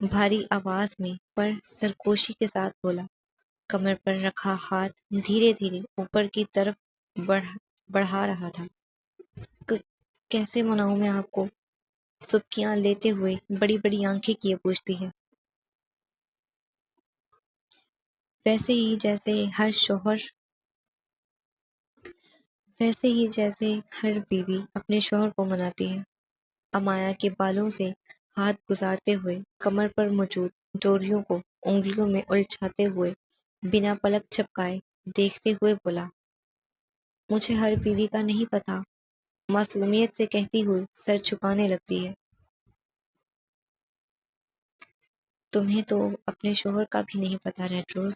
Speaker 1: بھاری آواز میں پر سرگوشی کے ساتھ بولا، کمر پر رکھا ہاتھ دھیرے دھیرے اوپر کی طرف بڑھا رہا تھا۔ کیسے مناؤں میں آپ کو؟ سبکیاں لیتے ہوئے بڑی بڑی آنکھیں کیے پوچھتی ہے۔ ویسے ہی جیسے ہر شوہر ویسے ہی جیسے ہر بیوی اپنے شوہر کو مناتی ہے۔ امایا کے بالوں سے ہاتھ گزارتے ہوئے کمر پر موجود ڈوریوں کو انگلیوں میں الجھاتے ہوئے بنا پلک جھپکائے دیکھتے ہوئے بولا، مجھے ہر بیوی کا نہیں پتا، معصومیت سے کہتی ہوئی سر جھکانے لگتی ہے۔ تمہیں تو اپنے شوہر کا بھی نہیں پتا ریڈ روز،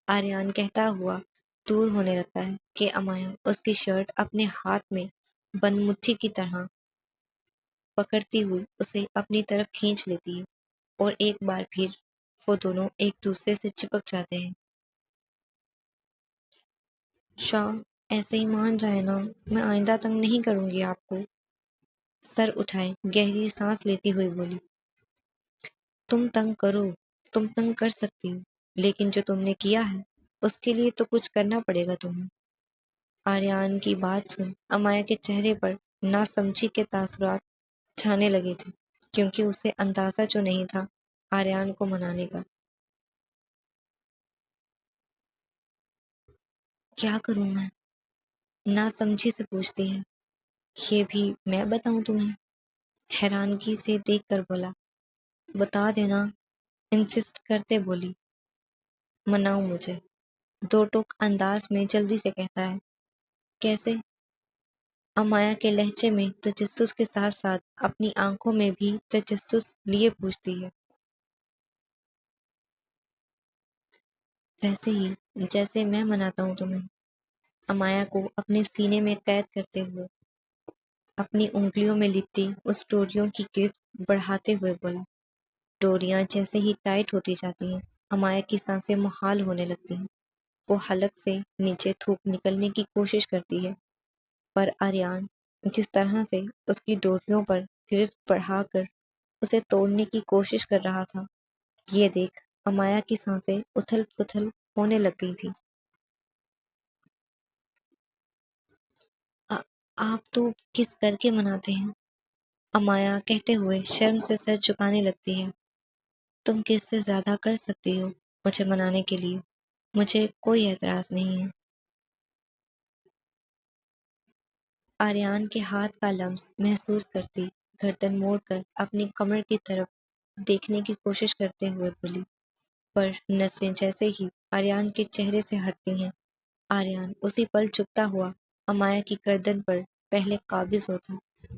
Speaker 1: آریان کہتا ہوا دور ہونے لگتا ہے کہ امایا اس کی شرٹ اپنے ہاتھ میں بند مٹھی کی طرح پکڑتی ہوئی اسے اپنی طرف کھینچ لیتی ہے اور ایک بار پھر وہ دونوں ایک دوسرے سے چپک جاتے ہیں۔ شاہ ایسے ہی مان جائے نا، میں آئندہ تنگ نہیں کروں گی آپ کو۔ سر اٹھائے گہری سانس لیتی ہوئی بولی، تم تنگ کرو، تم تنگ کر سکتی ہو، لیکن جو تم نے کیا ہے اس کے لیے تو کچھ کرنا پڑے گا تمہیں۔ آریان کی بات سن امایا کے چہرے پر ناسمجھی کے تاثرات چھانے لگے تھے، کیونکہ اسے اندازہ جو نہیں تھا آریان کو منانے کا۔ کیا کروں میں؟ ناسمجھی سے پوچھتی ہے۔ یہ بھی میں بتاؤں تمہیں؟ حیرانگی سے دیکھ کر بولا۔ بتا دینا، انسسٹ کرتے بولی۔ مناؤ مجھے، دو ٹوک انداز میں جلدی سے کہتا ہے۔ کیسے؟ امایا کے لہجے میں تجسس کے ساتھ ساتھ اپنی آنکھوں میں بھی تجسس لیے پوچھتی ہے۔ ویسے ہی جیسے میں مناتا ہوں تمہیں، امایا کو اپنے سینے میں قید کرتے ہوئے اپنی انگلیوں میں لپٹی اس ڈوریوں کی گرفت بڑھاتے ہوئے بولا۔ ڈوریاں جیسے ہی ٹائٹ ہوتی جاتی ہیں، امایا کی سانسیں محال ہونے لگتی ہیں۔ وہ حلق سے نیچے تھوک نکلنے کی کوشش کرتی ہے، پر آریان جس طرح سے اس کی ڈوریوں پر گرفت بڑھا کر اسے توڑنے کی کوشش کر رہا تھا، یہ دیکھ امایا کی سانسیں اتھل پتھل ہونے لگ گئی تھی۔ آپ تو کس کر کے مناتے ہیں؟ امایا کہتے ہوئے شرم سے سر جھکانے لگتی ہے۔ تم کس سے زیادہ کر سکتی ہو مجھے منانے کے لیے، مجھے کوئی اعتراض نہیں ہے۔ آریان کے ہاتھ کا لمس محسوس کرتی گردن موڑ کر اپنی کمر کی طرف دیکھنے کی کوشش کرتے ہوئے بولی، پر نسریں جیسے ہی آریان کے چہرے سے ہٹتی ہیں، آریان اسی پل چپتا ہوا امایا کی گردن پر پہلے قابض ہوتا،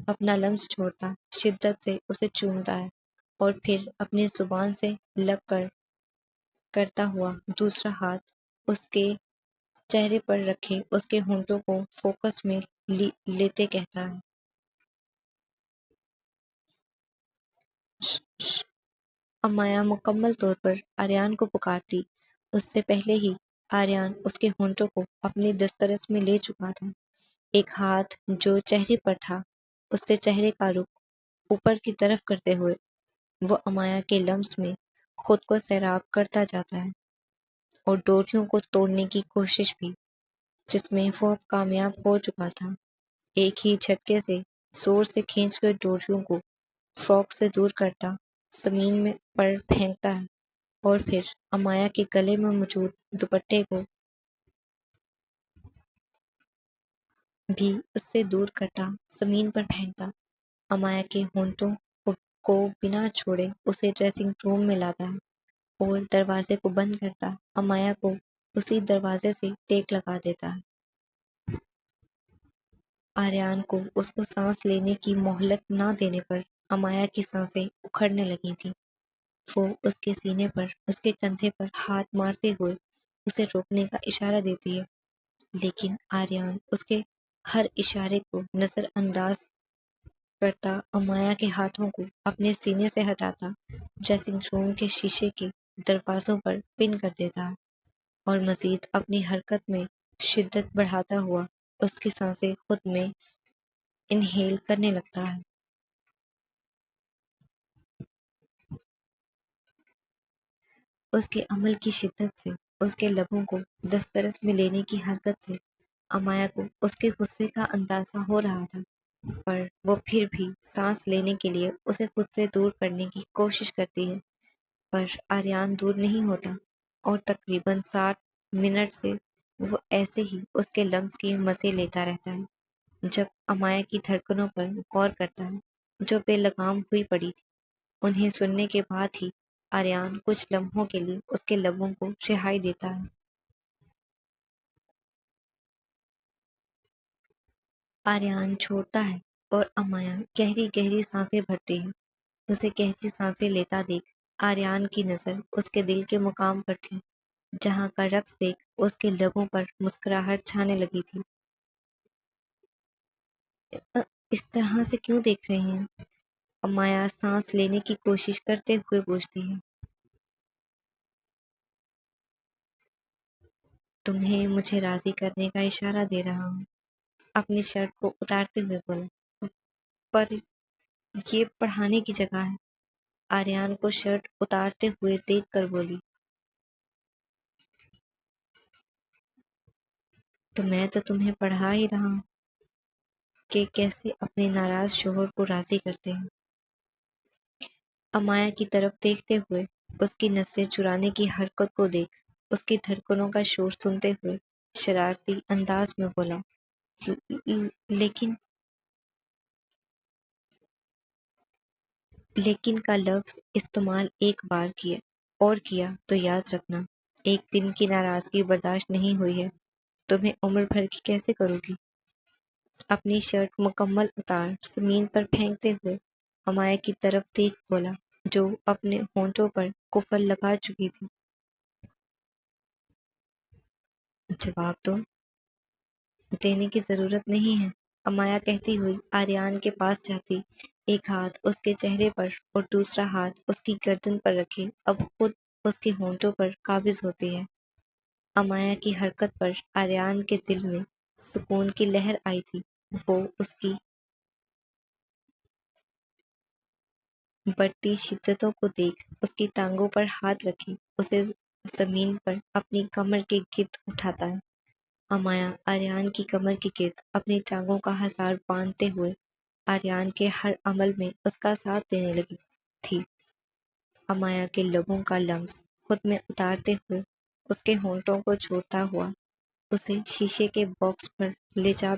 Speaker 1: اپنا لمس چھوڑتا، شدت سے اسے چومتا ہے اور پھر اپنی زبان سے لگ کر کرتا ہوا دوسرا ہاتھ اس کے چہرے پر رکھے اس کے ہونٹوں کو فوکس میں لیتے کہتا ہے، "ش- ش-" امایا مکمل طور پر آریان کو پکارتی اس سے پہلے ہی آریان اس کے ہونٹوں کو اپنی دسترس میں لے چکا تھا۔ ایک ہاتھ جو چہرے پر تھا اس سے چہرے کا رخ اوپر کی طرف کرتے ہوئے وہ امایا کے لمس میں خود کو سیراب کرتا جاتا ہے اور ڈوریوں کو توڑنے کی کوشش بھی جس میں وہ اب کامیاب ہو چکا تھا۔ ایک ہی جھٹکے سے زور سے کھینچ کر ڈوریوں کو فراک سے دور کرتا زمین میں پر پھینکتا ہے اور پھر امایا کے گلے میں موجود دوپٹے کو بھی اس سے دور کرتا زمین پر پھینکتا۔ امایا کے ہونٹوں کو بنا چھوڑے اسے ڈریسنگ روم میں لاتا ہے اور دروازے کو بند کرتا امایا کو اسی دروازے سے ٹیک لگا دیتا ہے۔ آریان کو اس کو سانس لینے کی مہلت نہ دینے پر امایا کی سانسیں اکھڑنے لگی تھیں۔ وہ اس کے سینے پر اس کے کندھے پر ہاتھ مارتے ہوئے اسے روکنے کا اشارہ دیتی ہے، لیکن آریان اس کے ہر اشارے کو نظر انداز کرتا امایا کے ہاتھوں کو اپنے سینے سے ہٹاتا ڈریسنگ روم کے شیشے کے دروازوں پر پن کر دیتا ہے اور مزید اپنی حرکت میں شدت بڑھاتا ہوا اس کی سانسیں خود میں انہیل کرنے لگتا ہے۔ اس کے عمل کی شدت سے، اس کے لبوں کو دسترس میں لینے کی حرکت سے امایا کو اس کے غصے کا اندازہ ہو رہا تھا، پر وہ پھر بھی سانس لینے کے لیے اسے خود سے دور کرنے کی کوشش کرتی ہے، پر آریان دور نہیں ہوتا اور تقریباً 60 منٹ سے وہ ایسے ہی اس کے لمس کی مزے لیتا رہتا ہے۔ جب امایا کی دھڑکنوں پر غور کرتا ہے جو بے لگام ہوئی پڑی تھی، انہیں سننے کے بعد ہی آریان کچھ لمحوں کے لیے اس کے لبوں کو رہائی دیتا ہے۔ آریان چھوڑتا ہے اور امایا گہری گہری سانسیں بھرتی ہے۔ اسے گہری سانسیں لیتا دیکھ آریان کی نظر اس کے دل کے مقام پر تھی، جہاں کا رقص دیکھ اس کے لبوں پر مسکراہٹ چھانے لگی تھی۔ اس طرح سے کیوں دیکھ رہے ہیں؟ امایا سانس لینے کی کوشش کرتے ہوئے پوچھتی ہے۔ تمہیں مجھے راضی کرنے کا اشارہ دے رہا ہوں، اپنی شرٹ کو اتارتے ہوئے بولا۔ پر یہ پڑھانے کی جگہ ہے، آریان کو شرٹ اتارتے ہوئے دیکھ کر بولی۔ تو میں تو تمہیں پڑھا ہی رہا ہوں کہ کیسے اپنے ناراض شوہر کو راضی کرتے ہیں۔ امایا کی طرف دیکھتے ہوئے اس کی نظریں چرانے کی حرکت کو دیکھ اس کی دھڑکنوں کا شور سنتے ہوئے شرارتی انداز میں بولا، لیکن لیکن کا لفظ استعمال ایک بار کیا اور کیا تو یاد رکھنا، ایک دن کی ناراضگی برداشت نہیں ہوئی ہے، تمہیں عمر بھر کی کیسے کروں گی؟ اپنی شرٹ مکمل اتار زمین پر پھینکتے ہوئے امایا کی طرف دیکھ بولا، جو اپنے ہونٹوں پر قفل لگا چکی تھی۔ جواب دو۔ دینے کی ضرورت نہیں ہے، امایا کہتی ہوئی آریان کے پاس جاتی ایک ہاتھ اس کے چہرے پر اور دوسرا ہاتھ اس کی گردن پر رکھے اب خود اس کے ہونٹوں پر قابض ہوتی ہے۔ امایا کی حرکت پر آریان کے دل میں سکون کی لہر آئی تھی۔ وہ اس کی بڑھتی شدتوں کو دیکھ اس کی ٹانگوں پر ہاتھ رکھے اسے زمین پر اپنی کمر کے گرد اٹھاتا ہے۔ امایا آریان کی کمر کے گرد اپنی ٹانگوں کا حصار باندھتے ہوئے آریان کے ہر عمل میں اس کا ساتھ دینے لگی تھی۔ امایا کے لبوں کا لمس خود میں اتارتے ہوئے اس کے ہونٹوں کو چھوڑتا ہوا اسے شیشے کے باکس پر لے جا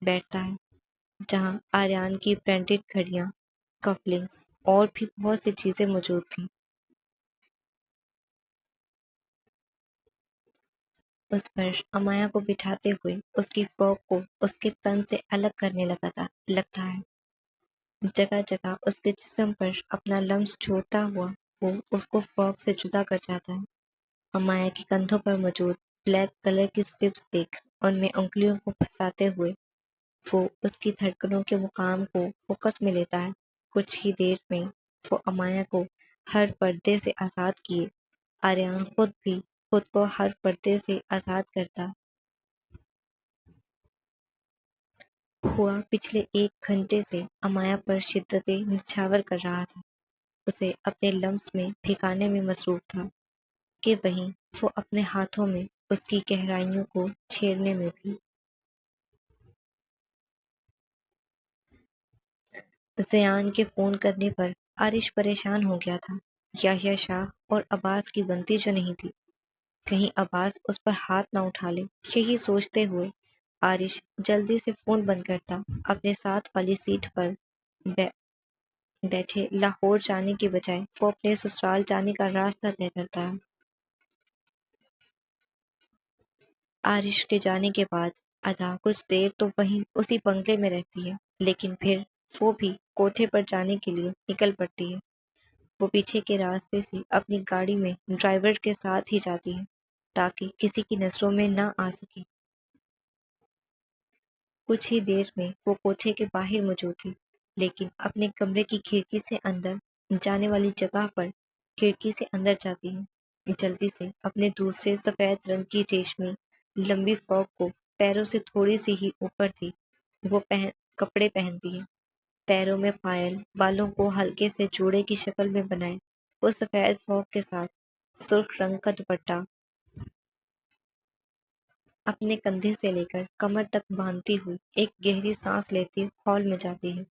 Speaker 1: بیٹھتا ہے، جہاں آریان کی برانڈڈ گھڑیاں، کفلنگز اور بھی بہت سی چیزیں موجود تھیں۔ اس پر امایا کو بٹھاتے ہوئے اس کی فراک کو اس کے تن سے الگ کرنے لگتا ہے۔ جگہ جگہ اس کے جسم پر اپنا لمس چھوڑتا ہوا وہ اس کو فراک سے جدا کر جاتا ہے۔ امایا کے کندھوں پر موجود بلیک کلر کی اسٹرپس دیکھ ان میں انگلیوں کو پھنساتے ہوئے وہ اس کی دھڑکنوں کے مقام کو فوکس میں لیتا ہے۔ کچھ ہی دیر میں وہ امایا کو ہر پردے سے آزاد کیے۔ آریان خود بھی خود کو ہر پردے سے آزاد کرتا ہوا پچھلے 1 گھنٹے سے امایا پر شدت نچھاور کر رہا تھا۔ اسے اپنے لمس میں بھگانے میں مصروف تھا کہ وہیں وہ اپنے ہاتھوں میں اس کی گہرائیوں کو چھیڑنے میں بھی۔ زیان کے فون کرنے پر عارش پریشان ہو گیا تھا۔ یحییٰ شاہ اور عباس کی بنتی جو نہیں تھی، کہیں عباس اس پر ہاتھ نہ اٹھا لے، یہی سوچتے ہوئے عارش جلدی سے فون بند کرتا، اپنے ساتھ والی سیٹ پر بیٹھے لاہور جانے کے بجائے وہ اپنے سسرال جانے کا راستہ طے کرتا۔ عارش کے جانے کے بعد ادا کچھ دیر تو وہیں اسی بنگلے میں رہتی ہے، لیکن پھر وہ بھی کوٹھے پر جانے کے لیے نکل پڑتی ہے۔ وہ پیچھے کے راستے سے اپنی گاڑی میں ڈرائیور کے ساتھ ہی جاتی ہے تاکہ کسی کی نظروں میں نہ آ سکے۔ کچھ ہی دیر میں وہ کوٹھے کے باہر موجود تھی، لیکن اپنے کمرے کی کھڑکی سے اندر جانے والی جگہ پر کھڑکی سے اندر جاتی ہے۔ جلدی سے اپنے دوسرے سفید رنگ کی ریشمی لمبی فراک کو پیروں سے تھوڑی سی ہی اوپر تھی وہ کپڑے پہنتی ہے۔ پیروں میں پائل، بالوں کو ہلکے سے جوڑے کی شکل میں بنائے وہ سفید فراک کے ساتھ سرخ رنگ کا دوپٹہ اپنے کندھے سے لے کر کمر تک باندھتی ہوئی ایک گہری سانس لیتی ہال میں جاتی ہے۔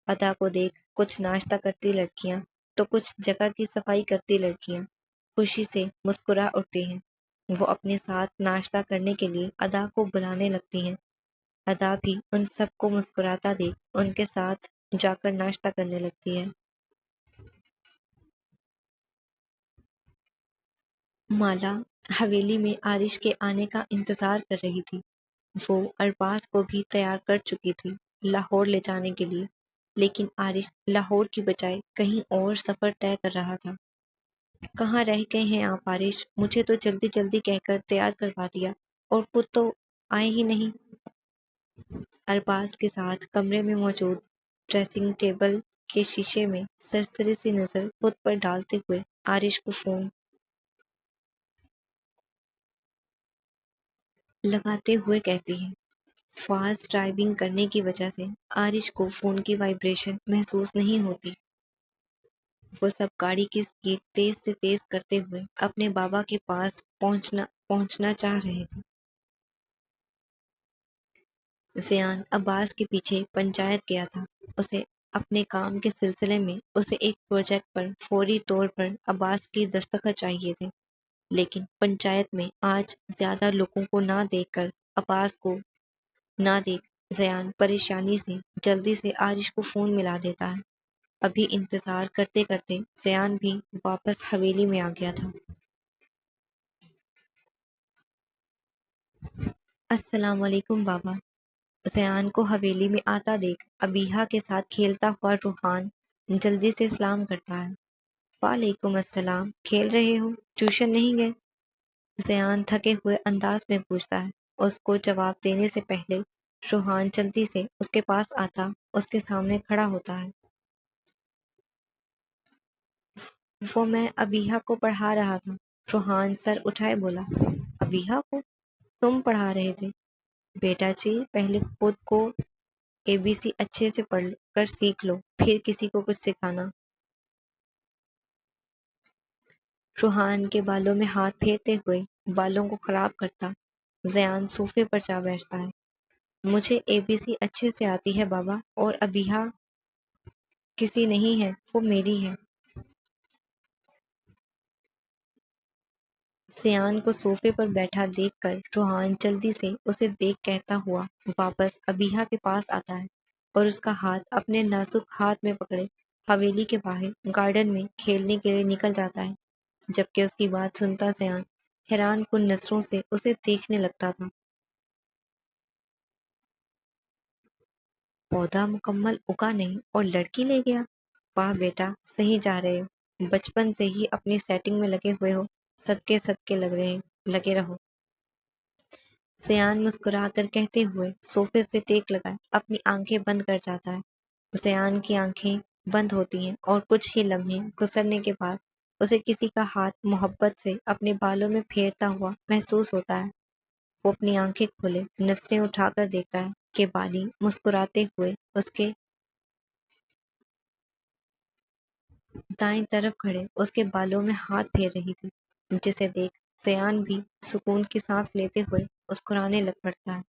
Speaker 1: ادا کو دیکھ کچھ ناشتہ کرتی لڑکیاں تو کچھ جگہ کی صفائی کرتی لڑکیاں خوشی سے مسکرا اٹھتی ہیں۔ وہ اپنے ساتھ ناشتہ کرنے کے لیے ادا کو بلانے لگتی ہیں۔ ادا بھی ان سب کو مسکراتا دیکھ ان کے ساتھ جا کر ناشتہ کرنے لگتی ہے۔ مالا حویلی میں عارش کے آنے کا انتظار کر رہی تھی۔ وہ ارباز کو بھی تیار کر چکی تھی لاہور لے جانے کے لیے، لیکن عارش لاہور کی بجائے کہیں اور سفر طے کر رہا تھا۔ کہاں رہ گئے ہیں آپ عارش؟ مجھے تو جلدی جلدی کہہ کر تیار کروا دیا اور خود تو آئے ہی نہیں۔ ارباز کے ساتھ کمرے میں موجود ڈریسنگ ٹیبل کے شیشے میں سرسری سی نظر خود پر ڈالتے ہوئے عارش کو فون لگاتے ہوئے کہتی ہے۔ فاسٹ ڈرائیونگ کرنے کی وجہ سے عارش کو فون کی وائبریشن محسوس نہیں ہوتی۔ وہ سب گاڑی کی سپیڈ تیز سے تیز کرتے ہوئے اپنے بابا کے پاس پہنچنا چاہ رہے تھے۔ زیان عباس کے پیچھے پنچایت گیا تھا۔ اسے اپنے کام کے سلسلے میں اسے ایک پروجیکٹ پر فوری طور پر عباس کی دستخط چاہیے تھے، لیکن پنچایت میں آج زیادہ لوگوں کو نہ دیکھ کر عباس کو نہ دیکھ زیان پریشانی سے جلدی سے عارش کو فون ملا دیتا ہے۔ ابھی انتظار کرتے کرتے زیان بھی واپس حویلی میں آ گیا تھا۔ السلام علیکم بابا۔ زیان کو حویلی میں آتا دیکھ ابیہا کے ساتھ کھیلتا ہوا روحان جلدی سے سلام کرتا ہے۔ وعلیکم السلام، کھیل رہے ہو؟ ٹیوشن نہیں گئے؟ زیان تھکے ہوئے انداز میں پوچھتا ہے۔ اس کو جواب دینے سے پہلے روحان جلدی سے اس کے پاس آتا اس کے سامنے کھڑا ہوتا ہے۔ وہ میں ابیہا کو پڑھا رہا تھا۔ روحان سر اٹھائے بولا۔ ابیہا کو تم پڑھا رہے تھے؟ بیٹا جی پہلے خود کو ABC اچھے سے پڑھ کر سیکھ لو، پھر کسی کو کچھ سکھانا۔ روحان کے بالوں میں ہاتھ پھیرتے ہوئے بالوں کو خراب کرتا زیان صوفے پر جا بیٹھتا ہے۔ مجھے ABC اچھے سے آتی ہے بابا، اور ابیہا کسی نہیں ہے، وہ میری ہے۔ زیان کو صوفے پر بیٹھا دیکھ کر روحان جلدی سے اسے دیکھ کہتا ہوا واپس ابیہا کے پاس آتا ہے اور اس کا ہاتھ اپنے نازک ہاتھ میں پکڑے حویلی کے باہر گارڈن میں کھیلنے کے لیے نکل جاتا ہے۔ جبکہ اس کی بات سنتا زیان حیران کن نظروں سے اسے دیکھنے لگتا تھا۔ پودا مکمل اگا نہیں اور لڑکی لے گیا؟ واہ بیٹا، صحیح جا رہے ہو، بچپن سے ہی اپنی سیٹنگ میں لگے ہوئے ہو۔ صدقے لگے رہو۔ سیان مسکرا کر کہتے ہوئے صوفے سے ٹیک لگائے اپنی آنکھیں بند کر جاتا ہے۔ سیان کی آنکھیں بند ہوتی ہیں اور کچھ ہی لمحے گزرنے کے بعد اسے کسی کا ہاتھ محبت سے اپنے بالوں میں پھیرتا ہوا محسوس ہوتا ہے۔ وہ اپنی آنکھیں کھولے نظریں اٹھا کر دیکھتا ہے کہ بالی مسکراتے ہوئے اس کے دائیں طرف کھڑے اس کے بالوں میں ہاتھ پھیر رہی تھی، جسے دیکھ سیان بھی سکون کی سانس لیتے ہوئے مسکرانے لگ پڑتا ہے۔